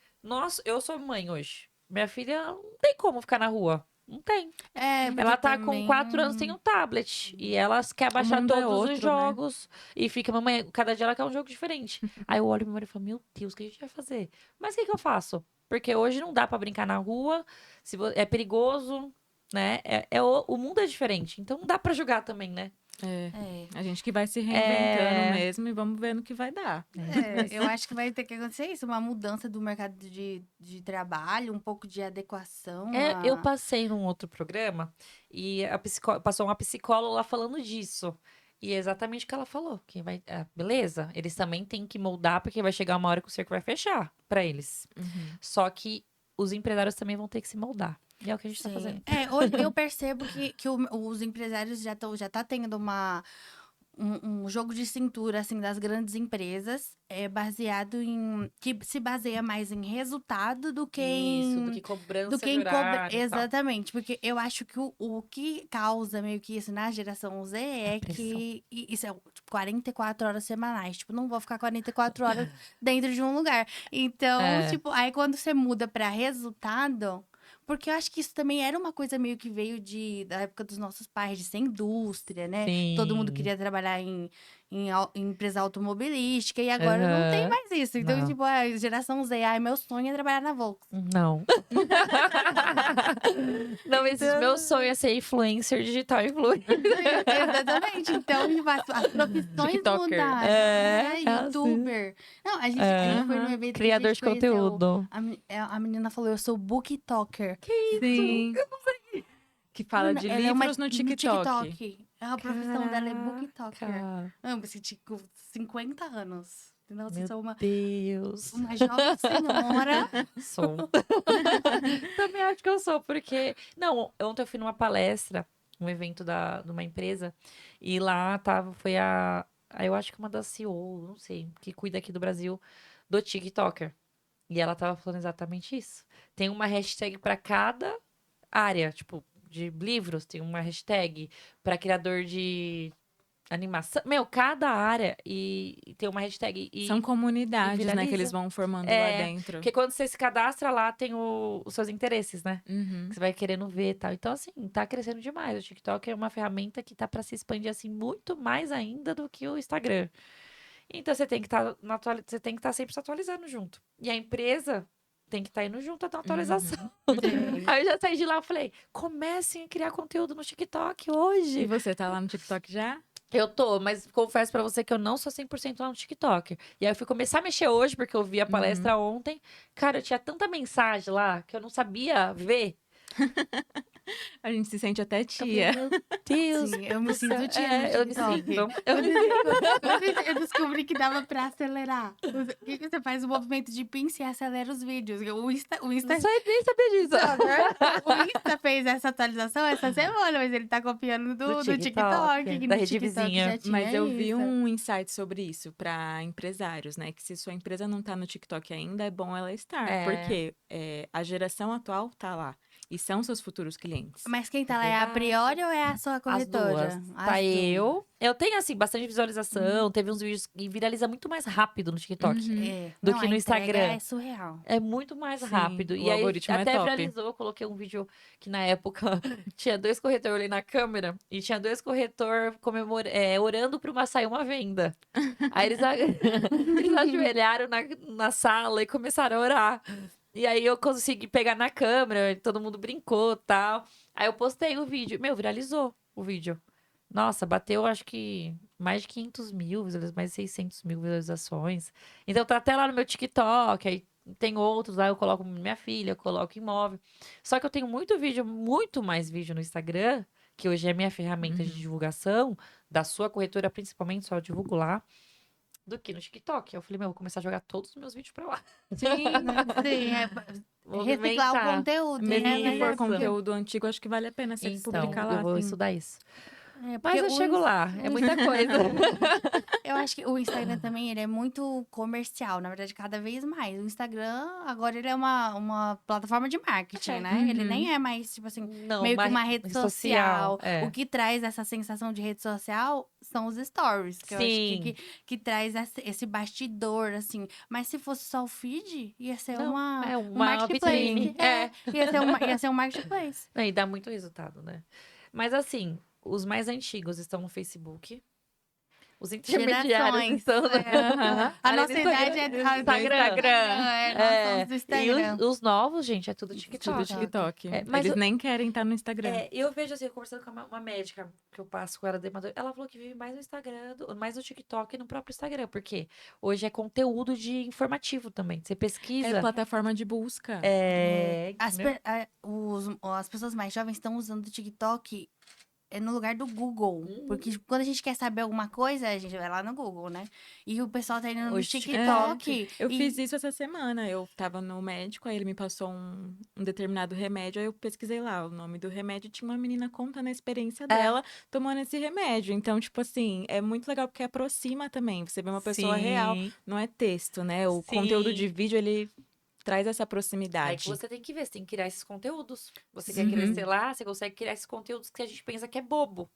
eu sou mãe hoje. Minha filha não tem como ficar na rua. Não tem. Porque Ela tá também- com 4 anos, tem um tablet. E ela quer baixar mundo é todos outro, os jogos. E fica, mamãe, cada dia ela quer um jogo diferente. Aí eu olho pro meu marido e falo, meu Deus, o que a gente vai fazer? Mas o que eu faço? Porque hoje não dá pra brincar na rua. É perigoso, né? O mundo é diferente, então não dá pra julgar também, né? É. A gente que vai se reinventando mesmo e vamos ver no que vai dar. Eu acho que vai ter que acontecer isso, uma mudança do mercado de trabalho, um pouco de adequação. Eu passei num outro programa e passou uma psicóloga lá falando disso. E é exatamente o que ela falou. Que vai, beleza, eles também têm que moldar, porque vai chegar uma hora que o cerco vai fechar pra eles. Só que os empresários também vão ter que se moldar. E é o que a gente tá fazendo. Hoje eu percebo que os empresários já tá tendo um jogo de cintura, assim, das grandes empresas, baseado que se baseia mais em resultado do que Isso, em... do que cobrança Do que de em horário e tal. Exatamente, porque eu acho que o que causa meio que isso na geração Z é pressão. que isso é tipo 44 horas semanais. Tipo, não vou ficar 44 horas dentro de um lugar. Então, tipo, aí quando você muda pra resultado. Porque eu acho que isso também era uma coisa meio que veio da época dos nossos pais, de ser indústria, né? Todo mundo Sim. queria trabalhar em empresa automobilística e agora não tem mais isso. Então, Não. tipo, a geração Z, meu sonho é trabalhar na Volks. Não. Não existe. Meu sonho é ser influencer, digital influencer. Exatamente. Então, tipo, as profissões TikToker. mudaram. YouTuber. Não, a gente foi num evento que a Criador gente de conheceu. conteúdo. A menina falou, eu sou booktoker. Sim. Que fala de Ela é livros no TikTok. A profissão dela é booktoker. Caraca. Assim, tipo, 50 anos. Entendeu? Você Meu sou Deus. uma jovem senhora. Sou. Também acho que eu sou, porque... Não, ontem eu fui numa palestra, um evento de uma empresa, e lá foi eu acho que uma das CEO, não sei, que cuida aqui do Brasil, do TikToker. E ela tava falando exatamente isso. Tem uma hashtag para cada área, tipo, de livros, tem uma hashtag para criador de animação. Meu, cada área e tem uma hashtag. São comunidades, né, que viraliza. eles vão formando lá dentro. Porque quando você se cadastra lá, tem os seus interesses, né? Uhum. Que você vai querendo ver e tal. Então, assim, tá crescendo demais. O TikTok é uma ferramenta que tá para se expandir, assim, muito mais ainda do que o Instagram. Então, você tem que estar sempre se atualizando junto. E a empresa tem que estar indo junto na atualização. Aí eu já saí de lá e falei, comecem a criar conteúdo no TikTok hoje. E você tá lá no TikTok já? Eu tô, mas confesso pra você que eu não sou 100% lá no TikTok. E aí eu fui começar a mexer hoje, porque eu vi a palestra ontem. Cara, eu tinha tanta mensagem lá que eu não sabia ver. A gente se sente até Eu tia. falei, meu Deus. Sim, eu me sinto tia no eu me TikTok. sinto. Eu descobri que dava pra acelerar. O que você faz? O movimento de pinça e acelera os vídeos. O Insta Nem sabia disso. o Insta fez essa atualização essa semana, mas ele tá copiando do TikTok. Que da no rede TikTok vizinha. já tinha Mas eu vi isso. um insight sobre isso para empresários, né? Que se sua empresa não tá no TikTok ainda, é bom ela estar. Porque a geração atual tá lá. E são seus futuros clientes. Mas quem tá lá é a Priori ou é a sua corretora? As duas. Tá eu. Eu tenho, assim, bastante visualização. Teve uns vídeos e viraliza muito mais rápido no TikTok do que no Instagram. É surreal. É muito mais Sim, rápido. o E aí algoritmo é até top. viralizou, eu coloquei um vídeo que na época tinha 2 corretores ali na câmera e tinha 2 corretores orando pra sair uma venda. Aí eles ajoelharam na sala e começaram a orar. E aí eu consegui pegar na câmera, todo mundo brincou e tal. Aí eu postei o vídeo. Meu, viralizou o vídeo. Nossa, bateu acho que mais de 500 mil, mais de 600 mil visualizações. Então tá até lá no meu TikTok, aí tem outros lá, eu coloco minha filha, eu coloco imóvel. Só que eu tenho muito mais vídeo no Instagram, que hoje é minha ferramenta de divulgação, da sua corretora principalmente, só eu divulgo lá, do que no TikTok. Eu falei, meu, eu vou começar a jogar todos os meus vídeos pra lá. Sim, Reciclar o conteúdo, mesmo né? que Mas for assim, conteúdo antigo, acho que vale a pena você Então, publicar lá. eu vou assim. estudar isso. porque Mas eu chego lá, é muita coisa. Eu acho que o Instagram também, ele é muito comercial, na verdade, cada vez mais. O Instagram, agora, ele é uma plataforma de marketing, né? Ele nem é mais, tipo assim, Não, meio que uma rede social. é. O que traz essa sensação de rede social são os stories, que eu acho Sim. que traz esse bastidor, assim. Mas se fosse só o feed, ia ser Não, um uma marketplace. vitrine. Ia ser um marketplace. E dá muito resultado, né? Mas assim, os mais antigos estão no Facebook. Os intermediários Gerações. estão no... A Ali no nossa idade é do do Instagram. nós somos do E Instagram. os novos, gente, é tudo TikTok. Tudo TikTok. Mas Eles nem querem estar no Instagram. eu vejo assim, eu conversando com uma médica que eu passo com ela, ela falou que vive mais no Instagram, mais no TikTok e no próprio Instagram, porque hoje é conteúdo de informativo também. Você É pesquisa. plataforma de busca. Entendeu? As pessoas mais jovens estão usando o TikTok no lugar do Google. Porque quando a gente quer saber alguma coisa, a gente vai lá no Google, né? E o pessoal tá indo no Hoje, TikTok. Eu fiz isso essa semana. Eu tava no médico, aí ele me passou um determinado remédio, aí eu pesquisei lá o nome do remédio e tinha uma menina contando a experiência dela tomando esse remédio. Então, tipo assim, é muito legal porque aproxima também. Você vê uma pessoa real, não é texto, né? O conteúdo de vídeo, ele traz essa Aí que proximidade. você tem que ver, você tem que criar esses conteúdos. Você quer crescer lá, você consegue criar esses conteúdos que a gente pensa que é bobo.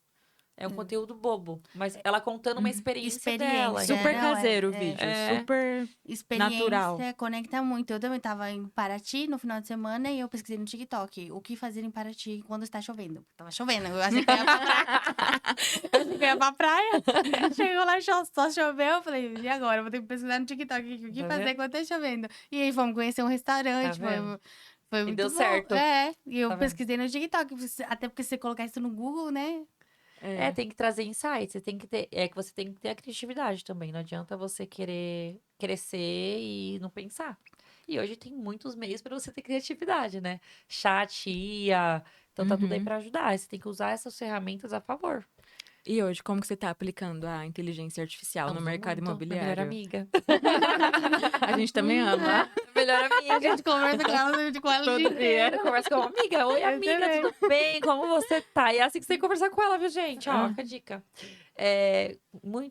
É um conteúdo bobo. Mas ela contando uma experiência dela. Experiência. Super não, caseiro o é. vídeo, É. super Experiência natural. conecta muito. Eu também tava em Paraty no final de semana e eu pesquisei no TikTok o que fazer em Paraty quando está chovendo. Tava chovendo, eu achei que eu ia pra praia. Eu achei que eu ia pra praia. Chegou lá, só choveu. Eu falei, e agora? Eu vou ter que pesquisar no TikTok o que Tá fazer vendo? quando tá chovendo. E aí fomos conhecer um restaurante. Tá vendo? Foi muito deu bom. certo. E eu Tá vendo? pesquisei no TikTok. Até porque se você colocar isso no Google, né? Tem que trazer insights. Você tem que ter, que você tem que ter a criatividade também. Não adianta você querer crescer e não pensar. E hoje tem muitos meios para você ter criatividade, né? Chat, IA. Então tá tudo aí para ajudar. Você tem que usar essas ferramentas a favor. E hoje, como que você está aplicando a inteligência artificial no Uso mercado muito. Minha melhor imobiliário? amiga. A gente também ama. Melhor A amiga. gente conversa com ela, o dia inteiro. Eu converso com uma amiga. Oi, Eu amiga, também. tudo bem? Como você tá? E é assim que você tem que conversar com ela, viu, gente? Ó, fica a dica.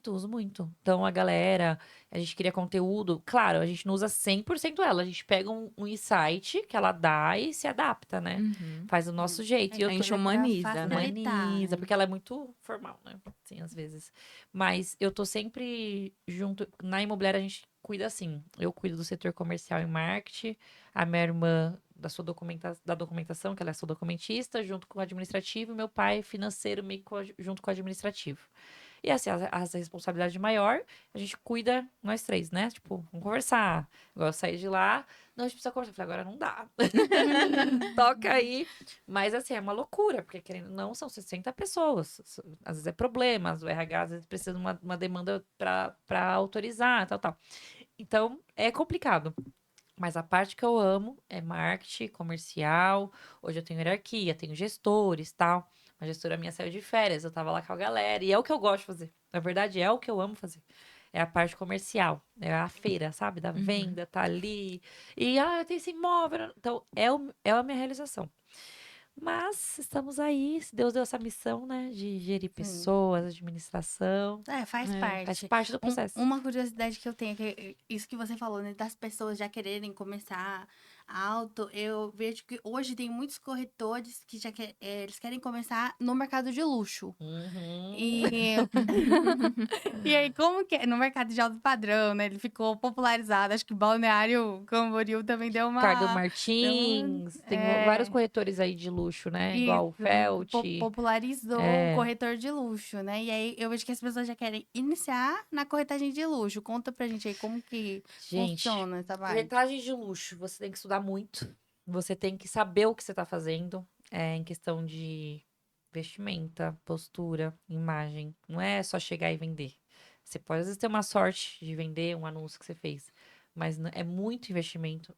Uso muito. Então, a galera, a gente cria conteúdo. Claro, a gente não usa 100% ela. A gente pega um insight que ela dá e se adapta, né? Faz do nosso jeito. E eu A tô gente humaniza, né? humaniza, porque ela é muito formal, né? Assim, às vezes. Mas eu tô sempre junto. Na imobiliária, a gente cuida assim. Eu cuido do setor comercial e marketing. A minha irmã da documentação, que ela é sua documentista, junto com o administrativo. E meu pai financeiro, meio junto com o administrativo. E assim, as responsabilidades maior, a gente cuida nós três, né? Tipo, vamos conversar. Igual eu saí de lá, não, a gente precisa conversar. Eu falei, agora não dá. Toca aí. Mas assim, é uma loucura, porque querendo ou não, são 60 pessoas. Às vezes é problema, o RH às vezes precisa de uma demanda para autorizar, tal. Então, é complicado. Mas a parte que eu amo é marketing, comercial. Hoje eu tenho hierarquia, tenho gestores, tal. A gestora minha saiu de férias, eu tava lá com a galera. E é o que eu gosto de fazer. Na verdade, é o que eu amo fazer. É a parte comercial. É a feira, sabe? Da venda, tá ali. E, eu tenho esse imóvel. Então, é a minha realização. Mas estamos aí. Deus deu essa missão, né? De gerir pessoas, administração. Faz parte. Faz parte do processo. Uma curiosidade que eu tenho, que isso que você falou, né? Das pessoas já quererem começar alto, eu vejo que hoje tem muitos corretores que eles querem começar no mercado de luxo. E, e aí, como que é? No mercado de alto padrão, né? Ele ficou popularizado. Acho que Balneário Camboriú também deu uma... Ricardo Martins, tem vários corretores aí de luxo, né? Igual o Felt. Popularizou o corretor de luxo, né? E aí eu vejo que as pessoas já querem iniciar na corretagem de luxo. Conta pra gente aí como que funciona essa parte. Corretagem de luxo, você tem que estudar muito. Você tem que saber o que você tá fazendo em questão de vestimenta, postura, imagem. Não é só chegar e vender. Você pode, às vezes, ter uma sorte de vender um anúncio que você fez. Mas é muito investimento.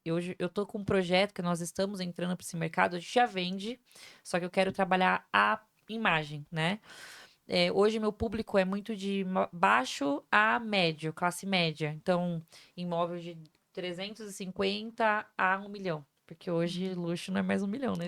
Hoje eu tô com um projeto que nós estamos entrando para esse mercado, a gente já vende, só que eu quero trabalhar a imagem, né? Hoje meu público é muito de baixo a médio, classe média. Então, imóvel de 350 a 1 milhão. Porque hoje luxo não é mais 1 milhão, né?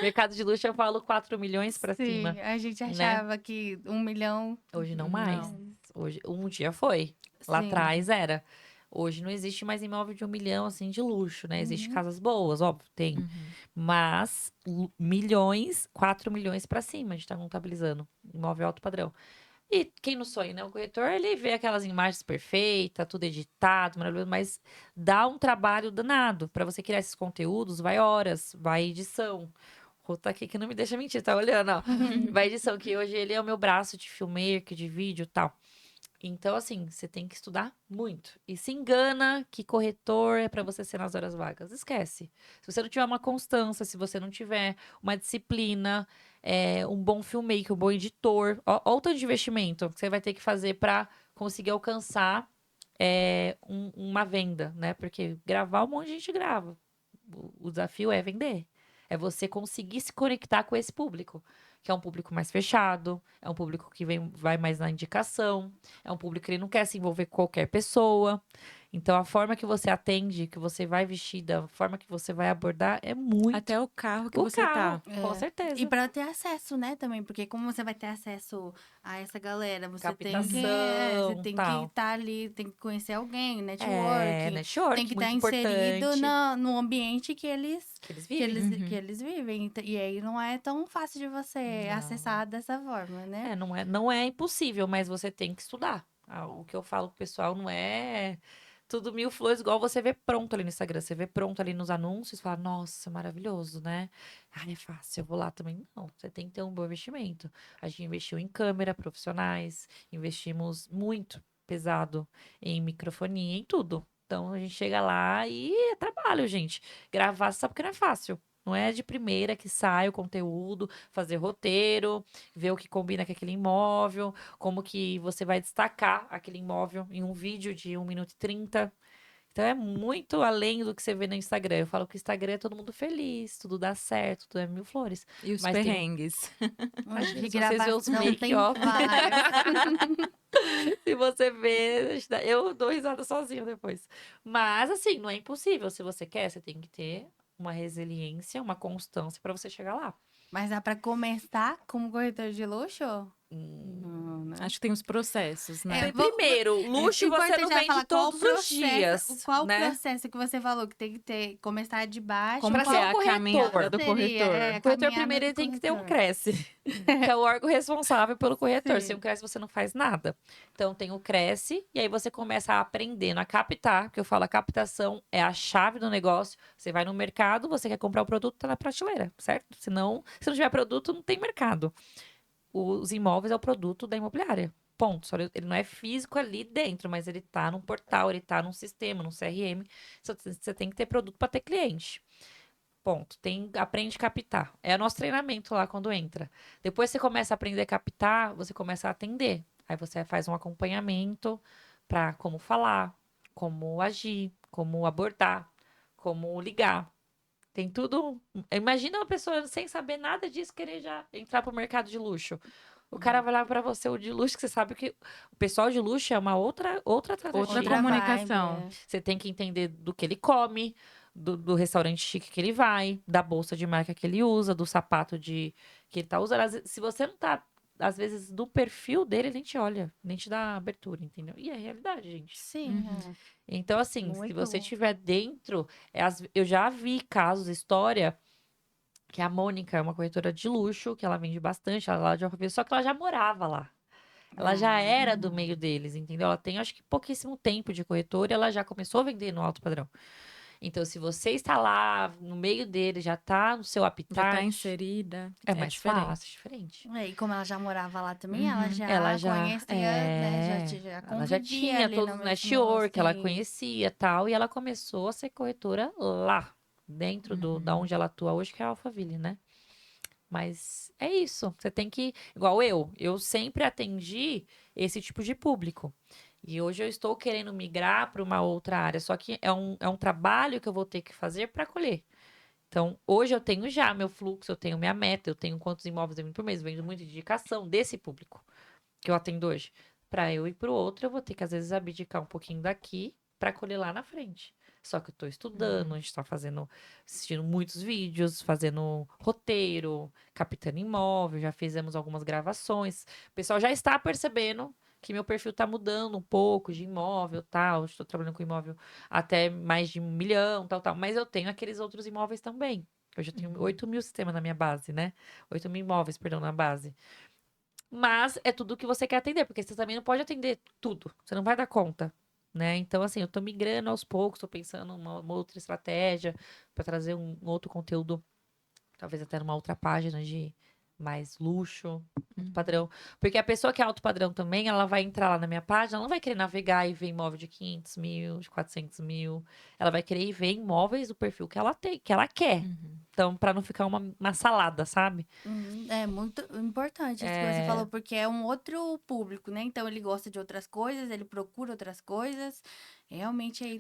Mercado de luxo eu falo 4 milhões para cima. Sim, a gente achava que 1 milhão... Hoje não mais. Hoje, um dia foi. Lá atrás era. Hoje não existe mais imóvel de 1 milhão, assim, de luxo, né? Existem casas boas, óbvio, tem. Mas milhões, 4 milhões pra cima, a gente tá contabilizando. Imóvel alto padrão. E quem não sonha, né? O corretor, ele vê aquelas imagens perfeitas, tudo editado, maravilhoso, mas dá um trabalho danado. Pra você criar esses conteúdos, vai horas, vai edição. Rô tá aqui que não me deixa mentir, tá olhando, ó. Vai edição, que hoje ele é o meu braço de filmmaker, de vídeo e tal. Então, assim, você tem que estudar muito. E se engana que corretor é pra você ser nas horas vagas. Esquece. Se você não tiver uma constância, se você não tiver uma disciplina, um bom filmmaker, um bom editor, ó o tanto de investimento que você vai ter que fazer pra conseguir alcançar uma venda, né? Porque gravar um monte de gente grava. O desafio é vender. É você conseguir se conectar com esse público, que é um público mais fechado, é um público que vai mais na indicação, é um público que ele não quer se envolver com qualquer pessoa. Então, a forma que você atende, que você vai vestida, a forma que você vai abordar é muito Até o carro que o você carro, tá. com É. certeza. E para ter acesso, né, também, porque como você vai ter acesso a essa galera, você Captação, tem que tal. estar ali, tem que conhecer alguém, É, networking, tem network, que estar muito inserido importante. no ambiente que Que eles que vivem. que eles vivem. E aí não é tão fácil de você Não. acessar dessa forma, né? Não é impossível, mas você tem que estudar. O que eu falo pro pessoal não é tudo mil flores, igual você vê pronto ali no Instagram. Você vê pronto ali nos anúncios, fala, nossa, maravilhoso, né? Ah, é fácil, eu vou lá também. Não, você tem que ter um bom investimento. A gente investiu em câmera, profissionais, investimos muito pesado em microfonia, em tudo. Então a gente chega lá e é trabalho, gente. Gravar, você sabe que não é fácil. Não é de primeira que sai o conteúdo, fazer roteiro, ver o que combina com aquele imóvel, como que você vai destacar aquele imóvel em um vídeo de 1 minuto e 30. Então é muito além do que você vê no Instagram. Eu falo que o Instagram é todo mundo feliz, tudo dá certo, tudo é mil flores. E os Mas tem perrengues. Imagina, De se vocês verem os gravação tem make-off, vários. se você vê, eu dou risada sozinha depois. Mas assim, não é impossível. Se você quer, você tem que ter uma resiliência, uma constância para você chegar lá. Mas dá para começar como corretor de luxo? Hum. Não, né? Acho que tem os processos, né? Primeiro, luxo você não vende todos os dias, Qual o né? processo que você falou que tem que ter, começar de baixo? Como Pra que ser é um a corretor. caminhada do Seria, corretor? é, O corretor caminhada primeiro do ele tem que ter um corretor. Cresce, que é o órgão responsável pelo corretor. Sim. Sem o Cresce você não faz nada. Então tem o Cresce e aí você começa a aprender a captar, que eu falo, a captação é a chave do negócio. Você vai no mercado, você quer comprar o produto, tá na prateleira, certo? Senão, se não tiver produto, não tem mercado. Os imóveis é o produto da imobiliária. Ponto. Só ele não é físico ali dentro, mas ele tá num portal, ele tá num sistema, num CRM. Você tem que ter produto para ter cliente. Ponto. Aprende a captar. É o nosso treinamento lá quando entra. Depois você começa a aprender a captar, você começa a atender. Aí você faz um acompanhamento para como falar, como agir, como abordar, como ligar. Tem tudo. Imagina uma pessoa sem saber nada disso querer já entrar pro mercado de luxo. O cara vai lá pra você o de luxo, que você sabe que o pessoal de luxo é uma outra tratativa. Outra Outra comunicação. vibe, Você tem que entender do que ele come, do restaurante chique que ele vai, da bolsa de marca que ele usa, do sapato que ele tá usando. Se você não tá, às vezes, do perfil dele, ele nem te olha, nem te dá abertura, entendeu? E é a realidade, gente. Sim, Então, assim, se Muito você bom. estiver dentro, eu já vi casos, história, que a Mônica é uma corretora de luxo, que ela vende bastante, ela é lá de Alphaville, só que ela já morava lá. Ela já era do meio deles, entendeu? Ela tem, acho que, pouquíssimo tempo de corretora e ela já começou a vender no alto padrão. Então, se você está lá no meio deles, já está no seu Já habitat, tá inserida. é mais diferente. fácil, é diferente. E como ela já morava lá também, ela já Ela já, conhecia, né? Já ela já convivia tinha ali todos no os mesmo, network, ela assim. conhecia tal, e ela começou a ser corretora lá, dentro da onde ela atua hoje, que é a Alphaville, né? Mas é isso. Você tem que. Igual eu sempre atendi esse tipo de público. E hoje eu estou querendo migrar para uma outra área. Só que é um trabalho que eu vou ter que fazer para colher. Então, hoje eu tenho já meu fluxo, eu tenho minha meta, eu tenho quantos imóveis eu vendo por mês. Eu vendo muita indicação desse público que eu atendo hoje. Para eu ir para o outro, eu vou ter que, às vezes, abdicar um pouquinho daqui para colher lá na frente. Só que eu estou estudando, a gente está assistindo muitos vídeos, fazendo roteiro, captando imóvel, já fizemos algumas gravações. O pessoal já está percebendo que meu perfil está mudando um pouco de imóvel, tal. Estou trabalhando com imóvel até mais de 1 milhão, tal. Mas eu tenho aqueles outros imóveis também. Hoje eu tenho 8 mil sistemas na minha base, né? 8 mil imóveis, perdão, na base. Mas é tudo que você quer atender, porque você também não pode atender tudo. Você não vai dar conta, né? Então, assim, eu tô migrando aos poucos, tô pensando uma outra estratégia para trazer um outro conteúdo talvez até numa outra página de mais luxo, Uhum. padrão. Porque a pessoa que é alto padrão também, ela vai entrar lá na minha página, ela não vai querer navegar e ver imóvel de 500 mil, de 400 mil. Ela vai querer ir ver imóveis do perfil que ela tem, que ela quer. Uhum. Então, pra não ficar uma salada, sabe? É muito importante isso que você falou, porque é um outro público, né? Então ele gosta de outras coisas, ele procura outras coisas. Realmente aí,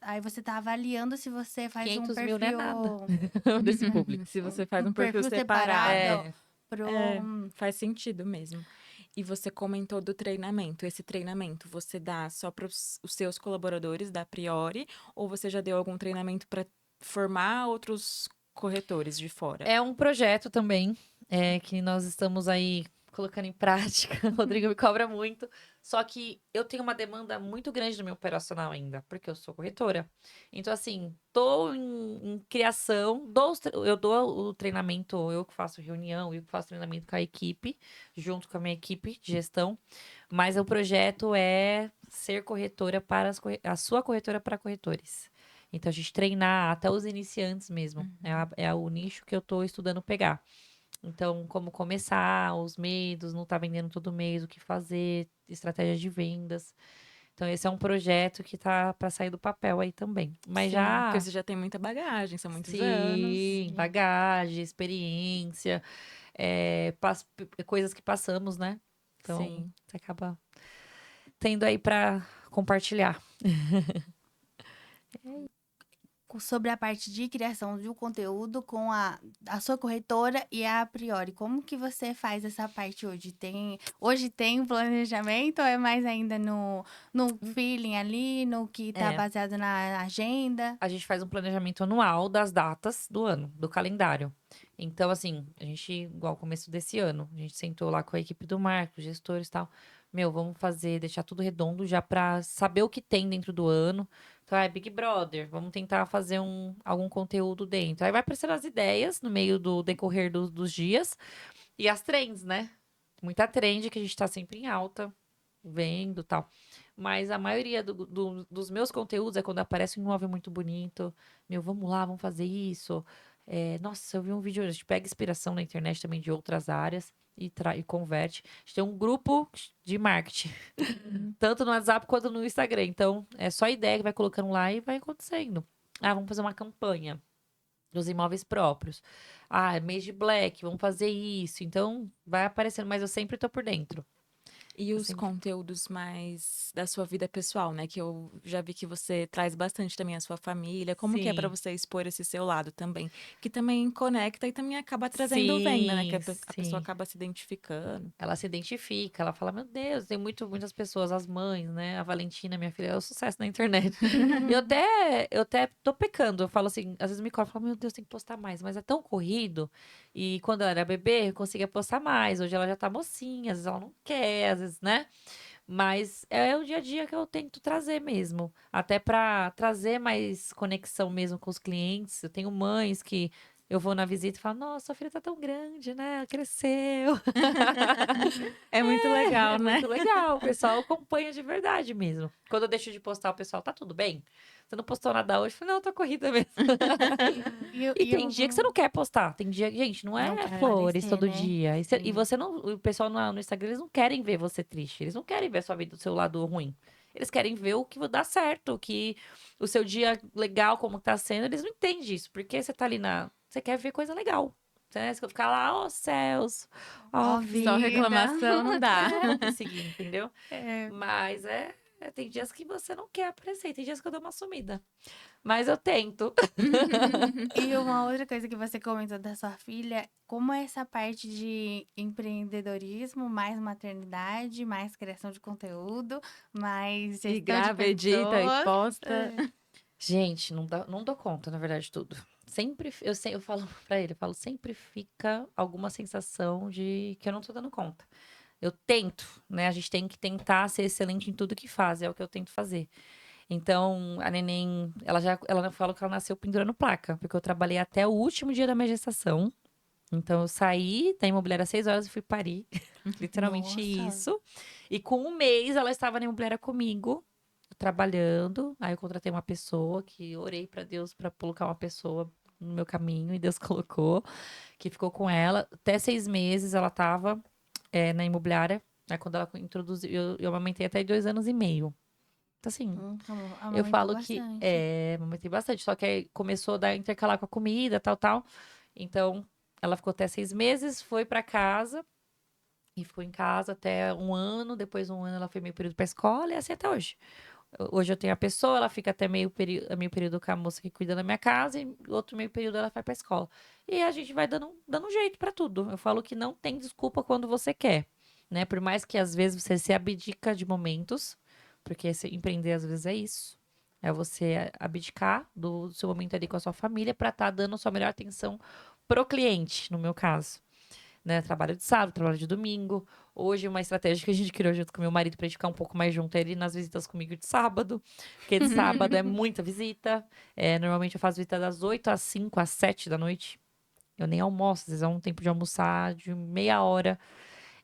aí você tá avaliando se você faz um 500 mil não é perfil, nada desse público. Se você faz um um perfil perfil separado, É, pro. faz sentido mesmo. E você comentou do treinamento. Esse treinamento você dá só para os seus colaboradores da Priori, ou você já deu algum treinamento para formar outros corretores de fora? é um projeto também que nós estamos aí colocando em prática. O Rodrigo me cobra muito. Só que eu tenho uma demanda muito grande no meu operacional ainda, porque eu sou corretora. Então, assim, tô em criação, eu dou o treinamento, eu que faço reunião, eu que faço treinamento com a equipe, junto com a minha equipe de gestão. Mas o projeto é ser corretora para a sua corretora para corretores. Então, a gente treinar até os iniciantes mesmo. É o nicho que eu tô estudando pegar. Então, como começar, os medos, não tá vendendo todo mês, o que fazer, estratégia de vendas. Então, esse é um projeto que tá para sair do papel aí também. Mas Sim, porque já, você já tem muita bagagem, são muitos anos. sim, bagagem, experiência, coisas que passamos, né? Então, Sim. você acaba tendo aí para compartilhar. Sobre a parte de criação de um conteúdo com a sua corretora e a Priori. Como que você faz essa parte hoje? Hoje tem um planejamento ou é mais ainda no feeling ali, no que tá É. baseado na agenda? A gente faz um planejamento anual das datas do ano, do calendário. Então, assim, a gente, igual começo desse ano, a gente sentou lá com a equipe do marketing, gestores e tal. Meu, vamos fazer, deixar tudo redondo já pra saber o que tem dentro do ano. Então, Big Brother, vamos tentar fazer algum conteúdo dentro. Aí vai aparecendo as ideias no meio do decorrer dos dias e as trends, né? Muita trend que a gente tá sempre em alta, vendo e tal. Mas a maioria dos meus conteúdos é quando aparece um imóvel muito bonito. Meu, vamos lá, vamos fazer isso. Nossa, eu vi um vídeo, a gente pega inspiração na internet também de outras áreas e converte. A gente tem um grupo de marketing, tanto no WhatsApp quanto no Instagram. Então, é só ideia que vai colocando lá e vai acontecendo. Ah, vamos fazer uma campanha dos imóveis próprios. Ah, é mês de Black, vamos fazer isso. Então, vai aparecendo, mas eu sempre tô por dentro. E Eu os sempre conteúdos mais da sua vida pessoal, né? Que eu já vi que você traz bastante também a sua família. Como que é para Sim. você expor esse seu lado também? Que também conecta e também acaba trazendo venda, né? Que Sim, a pessoa sim. acaba se identificando. Ela se identifica, ela fala, meu Deus, tem muitas pessoas, as mães, né? A Valentina, minha filha, é o sucesso na internet. E eu até tô pecando, eu falo assim, às vezes me cobro, eu falo, meu Deus, tem que postar mais, mas é tão corrido. E quando ela era bebê, eu conseguia postar mais. Hoje ela já tá mocinha, às vezes ela não quer, às vezes, né? Mas é o dia a dia que eu tento trazer mesmo. Até pra trazer mais conexão mesmo com os clientes. Eu tenho mães que eu vou na visita e falo, nossa, sua filha tá tão grande, né? Ela cresceu. É muito legal, É né? muito legal. O pessoal acompanha de verdade mesmo. Quando eu deixo de postar, o pessoal, tá tudo bem? Você não postou nada hoje? Eu falei, não, tô corrida mesmo. E tem dia que você não quer postar. Tem dia que, gente, não Não é quer flores aparecer, todo né? dia. E Sim. você não. O pessoal no Instagram, eles não querem ver você triste. Eles não querem ver a sua vida do seu lado ruim. Eles querem ver o que dá certo, o que o seu dia legal, como tá sendo. Eles não entendem isso. Porque você tá ali na. Você quer ver coisa legal. Você quer ficar lá, ó céus, ó Ó, Só vida. reclamação não dá. Não quero seguir, entendeu? É. Mas tem dias que você não quer aparecer, tem dias que eu dou uma sumida. Mas eu tento. E uma outra coisa que você comentou da sua filha, como é essa parte de empreendedorismo, mais maternidade, mais criação de conteúdo, mais E gestão de grava, edita e pessoas? posta. É. Gente, não dou conta, na verdade, de tudo. Eu falo pra ele, eu falo, sempre fica alguma sensação de que eu não tô dando conta. Eu tento, né? A gente tem que tentar ser excelente em tudo que faz, é o que eu tento fazer. Então, a neném, ela fala que ela nasceu pendurando placa, porque eu trabalhei até o último dia da minha gestação. Então, eu saí da imobiliária às 6 horas e fui parir. Literalmente Nossa. isso. E com um mês, ela estava na imobiliária comigo, trabalhando. Aí eu contratei uma pessoa que orei pra Deus pra colocar uma pessoa no meu caminho e Deus colocou, que ficou com ela. Até 6 meses ela tava na imobiliária. Aí quando ela introduziu, eu amamentei até 2 anos e meio. Então, assim, eu Amamentou falo que bastante. amamentei bastante. Só que aí começou a intercalar com a comida, tal. Então, ela ficou até 6 meses, foi pra casa. E ficou em casa até 1 ano. Depois de 1 ano, ela foi meio período pra escola. E assim até hoje. Hoje eu tenho a pessoa, ela fica até meio período com a moça que cuida da minha casa. E outro meio período ela vai pra escola. E a gente vai dando um jeito pra tudo. Eu falo que não tem desculpa quando você quer. Né? Por mais que às vezes você se abdica de momentos. Porque empreender às vezes é isso. É você abdicar do seu momento ali com a sua família pra estar dando a sua melhor atenção pro cliente, no meu caso. Né? Trabalho de sábado, trabalho de domingo. Hoje, uma estratégia que a gente criou junto com meu marido pra gente ficar um pouco mais junto é ele ir nas visitas comigo de sábado. Porque de sábado é muita visita. Normalmente eu faço visita das 8 às 5, às 7 da noite. Eu nem almoço, às vezes é um tempo de almoçar de meia hora.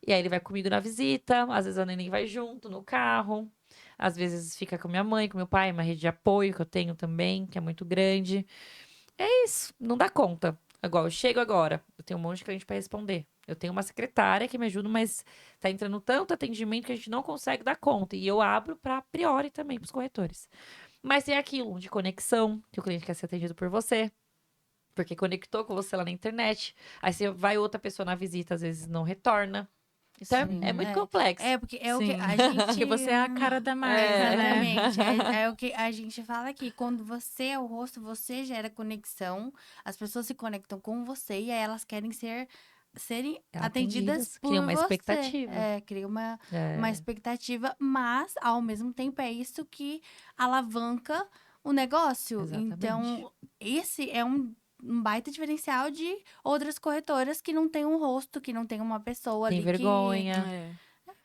E aí ele vai comigo na visita, às vezes a neném vai junto no carro. Às vezes fica com minha mãe, com meu pai, uma rede de apoio que eu tenho também, que é muito grande. É isso, não dá conta. Igual, eu chego agora, eu tenho um monte de cliente para responder. Eu tenho uma secretária que me ajuda, mas tá entrando tanto atendimento que a gente não consegue dar conta. E eu abro para a priori também para os corretores. Mas tem aquilo de conexão, que o cliente quer ser atendido por você, porque conectou com você lá na internet. Aí você vai outra pessoa na visita, às vezes não retorna. Então é Sim, muito complexo. É, porque é o que Sim. a gente. Porque você é a cara da marca, né? Exatamente. É o que a gente fala aqui. Quando você é o rosto, você gera conexão. As pessoas se conectam com você e aí elas querem serem atendidas por cria uma você. expectativa. Cria uma É, expectativa, mas ao mesmo tempo é isso que alavanca o negócio. exatamente. Então, esse é um baita diferencial de outras corretoras que não tem um rosto, que não tem uma pessoa Tem ali vergonha. É.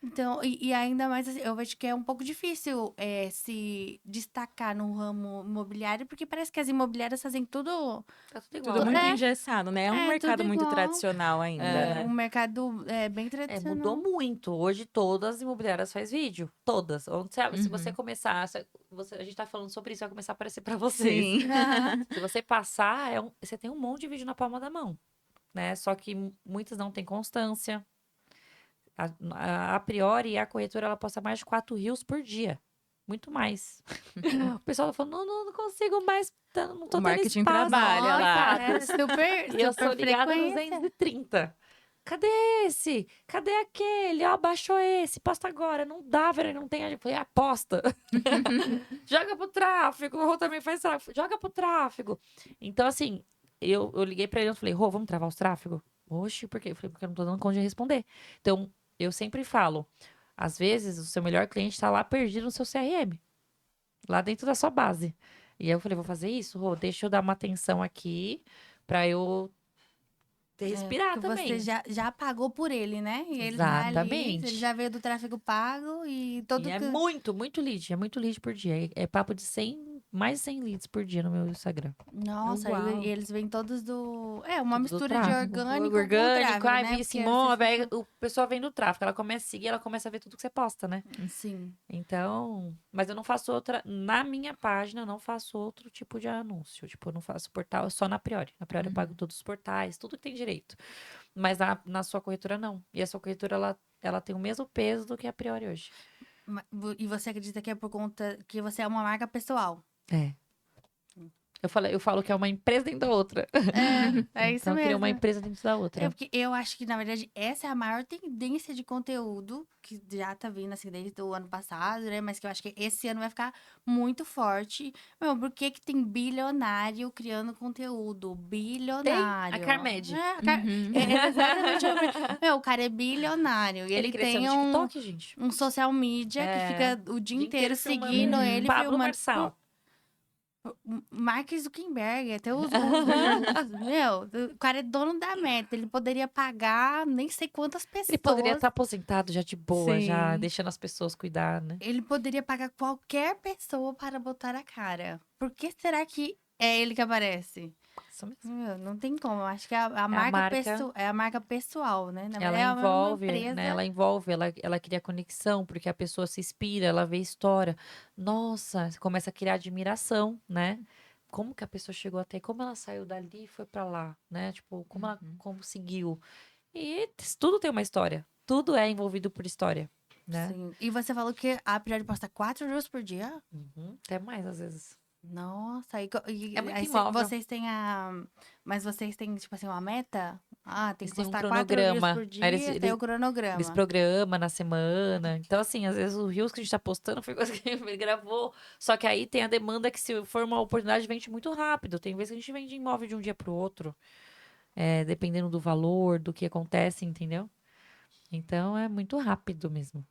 então, e ainda mais, assim, eu vejo que é um pouco difícil se destacar no ramo imobiliário, porque parece que as imobiliárias fazem tudo. Tá tudo Tudo igual. muito É, engessado, né? É um mercado tudo muito igual. tradicional ainda, né? Um mercado bem Mudou tradicional. muito. Hoje todas as imobiliárias faz vídeo. Todas. Onde se você Uhum. começar, a gente tá falando sobre isso, vai começar a aparecer pra vocês. Sim. Aham. Se você passar, você tem um monte de vídeo na palma da mão, né? Só que muitas não têm constância. A priori, a corretora ela posta mais de 4 reels por dia. Muito mais. O pessoal tá falando, não consigo mais, não tô O tendo marketing espaço. trabalha lá. É super, E eu sou super ligada no frequência. 230. Cadê esse? Cadê aquele? Ó, baixou esse, posta agora. Não dá, velho, não tem. Eu falei, aposta. Joga pro tráfego. O Rô também faz tráfego. Joga pro tráfego. Então, assim, eu liguei pra ele e falei, Rô, vamos travar os tráfegos? Oxe, por quê? Eu falei, porque eu não tô dando conta de responder. Então, eu sempre falo, às vezes o seu melhor cliente tá lá perdido no seu CRM, lá dentro da sua base. E aí eu falei, vou fazer isso, Rô, deixa eu dar uma atenção aqui pra eu respirar Porque você também. já pagou por ele, né? E ele tá ali, ele Exatamente. já veio do tráfego pago e todo E é que. muito lead por dia. É papo de 100, mais de 100 leads por dia no meu Instagram. Nossa, Uau. e eles vêm todos do. É, uma Tudo do mistura de tráfego. orgânico com Orgânico, tráfego, ai, né? vi esse Porque imóvel, vocês aí o pessoal vem do tráfego, ela começa a seguir, ela começa a ver tudo que você posta, né? Sim. Então, mas eu não faço outra, na minha página eu não faço outro tipo de anúncio, tipo, eu não faço portal, só na Priori. Na Priori eu pago todos os portais, tudo que tem direito. Mas na sua corretora não. E a sua corretora, ela tem o mesmo peso do que a Priori hoje. E você acredita que é por conta que você é uma marca pessoal? É. Eu falo que é uma empresa dentro da outra. É isso Então, eu criei uma mesmo. empresa dentro da É outra. porque eu acho que, na verdade, essa é a maior tendência de conteúdo que já tá vindo, assim, desde o ano passado, né? Mas que eu acho que esse ano vai ficar muito forte. Meu, por que que tem bilionário criando conteúdo? Bilionário. A Carmed. Uhum. É exatamente. Meu, o cara é bilionário. E Ele ele cresceu tem no TikTok, gente. um social media que É. fica o dia Dia inteiro inteiro filmando seguindo Uhum. ele, Pablo filmando. Marçal. Mark Zuckerberg, até meu, o cara é dono da Meta, ele poderia pagar nem sei quantas Ele poderia pessoas, estar aposentado já de boa, já Sim. deixando as pessoas cuidar, né? ele poderia pagar qualquer pessoa para botar a cara. Por que será que é ele que aparece? Isso mesmo. Meu, não tem como, eu acho que a marca. é a marca pessoal, né? Na Ela verdade, é uma envolve, empresa. né? Ela cria conexão, porque a pessoa se inspira, ela vê história. Nossa, você começa a criar admiração, né? como que a pessoa chegou até, como ela saiu dali e foi pra lá, né? Tipo, como ela conseguiu. E tudo tem uma história. Tudo é envolvido por história, né? Sim. E você falou que a Priori posta 4 reels por dia? Até mais, às vezes. Nossa, É muito aí imóvel. vocês têm Mas vocês têm, tipo assim, uma meta? Ah, tem Eles que têm um postar 4 reels cronograma. por Aí dia, tem o Eles cronograma. programam na semana. Então, assim, às vezes o Reels que a gente tá postando foi coisa que ele gravou. Só que aí tem a demanda que, se for uma oportunidade, vende muito rápido. Tem vezes que a gente vende imóvel de um dia pro outro. Dependendo do valor, do que acontece, entendeu? Então, é muito rápido mesmo.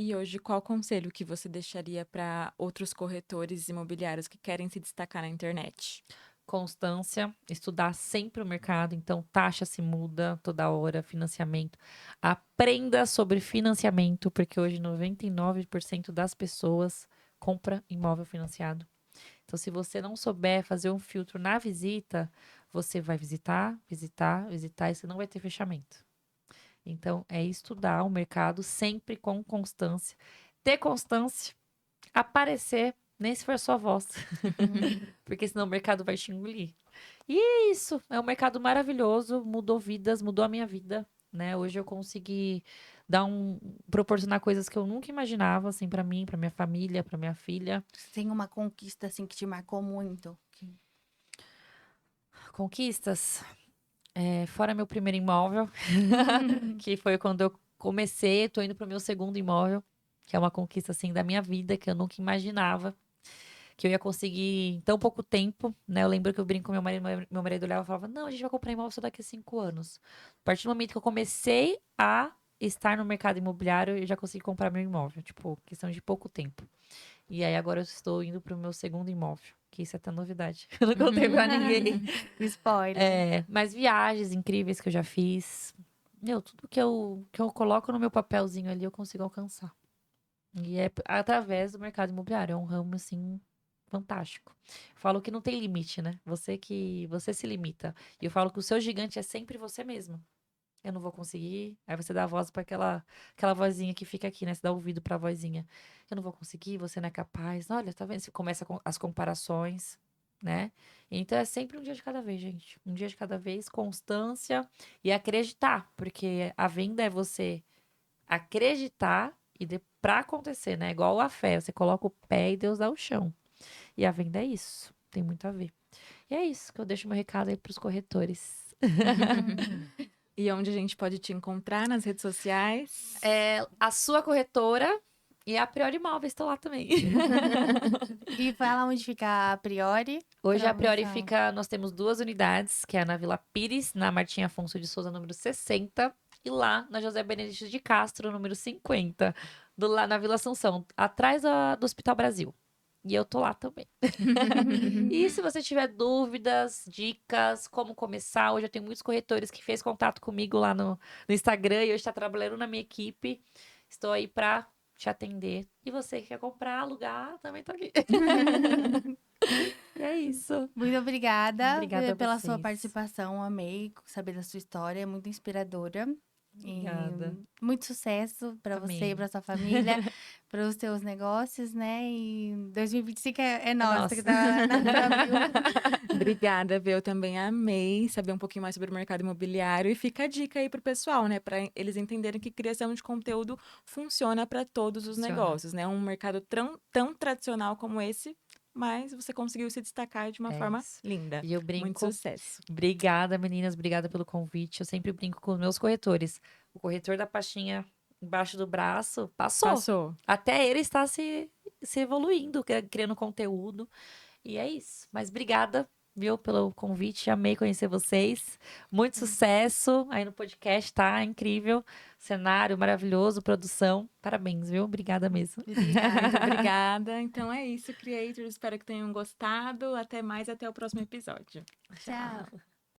E hoje, qual conselho que você deixaria para outros corretores imobiliários que querem se destacar na internet? Constância, estudar sempre o mercado, então taxa se muda toda hora, financiamento. Aprenda sobre financiamento, porque hoje 99% das pessoas compra imóvel financiado. Então, se você não souber fazer um filtro na visita, você vai visitar, visitar, visitar e você não vai ter fechamento. Então, é estudar o mercado sempre com constância. Ter constância, aparecer, nem se for sua voz. Porque senão o mercado vai te engolir. E é isso, é um mercado maravilhoso, mudou vidas, mudou a minha vida, né? Hoje eu consegui proporcionar coisas que eu nunca imaginava, assim, para mim, para minha família, para minha filha. Tem uma conquista, assim, que te marcou muito? Conquistas, fora meu primeiro imóvel, que foi quando eu comecei, tô indo pro meu segundo imóvel, que é uma conquista, assim, da minha vida, que eu nunca imaginava que eu ia conseguir em tão pouco tempo, né? Eu lembro que eu brinco com meu marido olhava e falava, não, a gente vai comprar imóvel só daqui a 5 anos. A partir do momento que eu comecei a estar no mercado imobiliário, eu já consegui comprar meu imóvel, tipo, questão de pouco tempo. E aí agora eu estou indo pro meu segundo imóvel, que isso é até novidade. Eu não contei pra ninguém. Spoiler. Mas viagens incríveis que eu já fiz. Tudo que eu coloco no meu papelzinho ali, eu consigo alcançar. E é através do mercado imobiliário. É um ramo, assim, fantástico. Falo que não tem limite, né? Você se limita. E eu falo que o seu gigante é sempre você mesmo. Eu não vou conseguir. Aí você dá a voz para aquela vozinha que fica aqui, né? Você dá ouvido para a vozinha. Eu não vou conseguir, você não é capaz. Olha, tá vendo? Você começa com as comparações, né? Então é sempre um dia de cada vez, gente. Um dia de cada vez, constância e acreditar, porque a venda é você acreditar pra acontecer, né? Igual a fé, você coloca o pé e Deus dá o chão. E a venda é isso, tem muito a ver. E é isso que eu deixo meu recado aí pros corretores. E onde a gente pode te encontrar nas redes sociais? A sua corretora e a Priori Imóveis, estou lá também. E fala onde fica a Priori. Hoje a Priori Promoção. nós temos 2 unidades, que é na Vila Pires, na Martim Afonso de Souza, número 60, e lá na José Benedito de Castro, número 50, lá na Vila Assunção, atrás do Hospital Brasil. E eu tô lá também. E se você tiver dúvidas, dicas, como começar, hoje eu tenho muitos corretores que fez contato comigo lá no Instagram e hoje está trabalhando na minha equipe. Estou aí para te atender. E você que quer comprar, alugar, também tô aqui. E é isso. Muito obrigada, Obrigada a pela sua vocês. participação. Amei saber da sua história, é muito inspiradora. Obrigada. E muito sucesso para você Amém. e para sua família, para os seus negócios, né? E 2025 é nosso, nosso. que tá na Brasil. Obrigada, Vê. Eu também amei saber um pouquinho mais sobre o mercado imobiliário. E fica a dica aí pro pessoal, né? Para eles entenderem que criação de conteúdo funciona para todos os Funciona. negócios, né? Um mercado tão tradicional como esse, mas você conseguiu se destacar de uma forma Isso. linda. E eu brinco. Muito sucesso. Obrigada, meninas. Obrigada pelo convite. Eu sempre brinco com os meus corretores. O corretor da pastinha embaixo do braço passou. Até ele está se evoluindo, criando conteúdo. E é isso. Mas obrigada, viu, pelo convite. Amei conhecer vocês. Muito sucesso aí no podcast, tá? Incrível. Cenário maravilhoso, produção. Parabéns, viu? Obrigada mesmo. Obrigada. Muito obrigada. Então é isso, creators. Espero que tenham gostado. Até mais, até o próximo episódio. Tchau.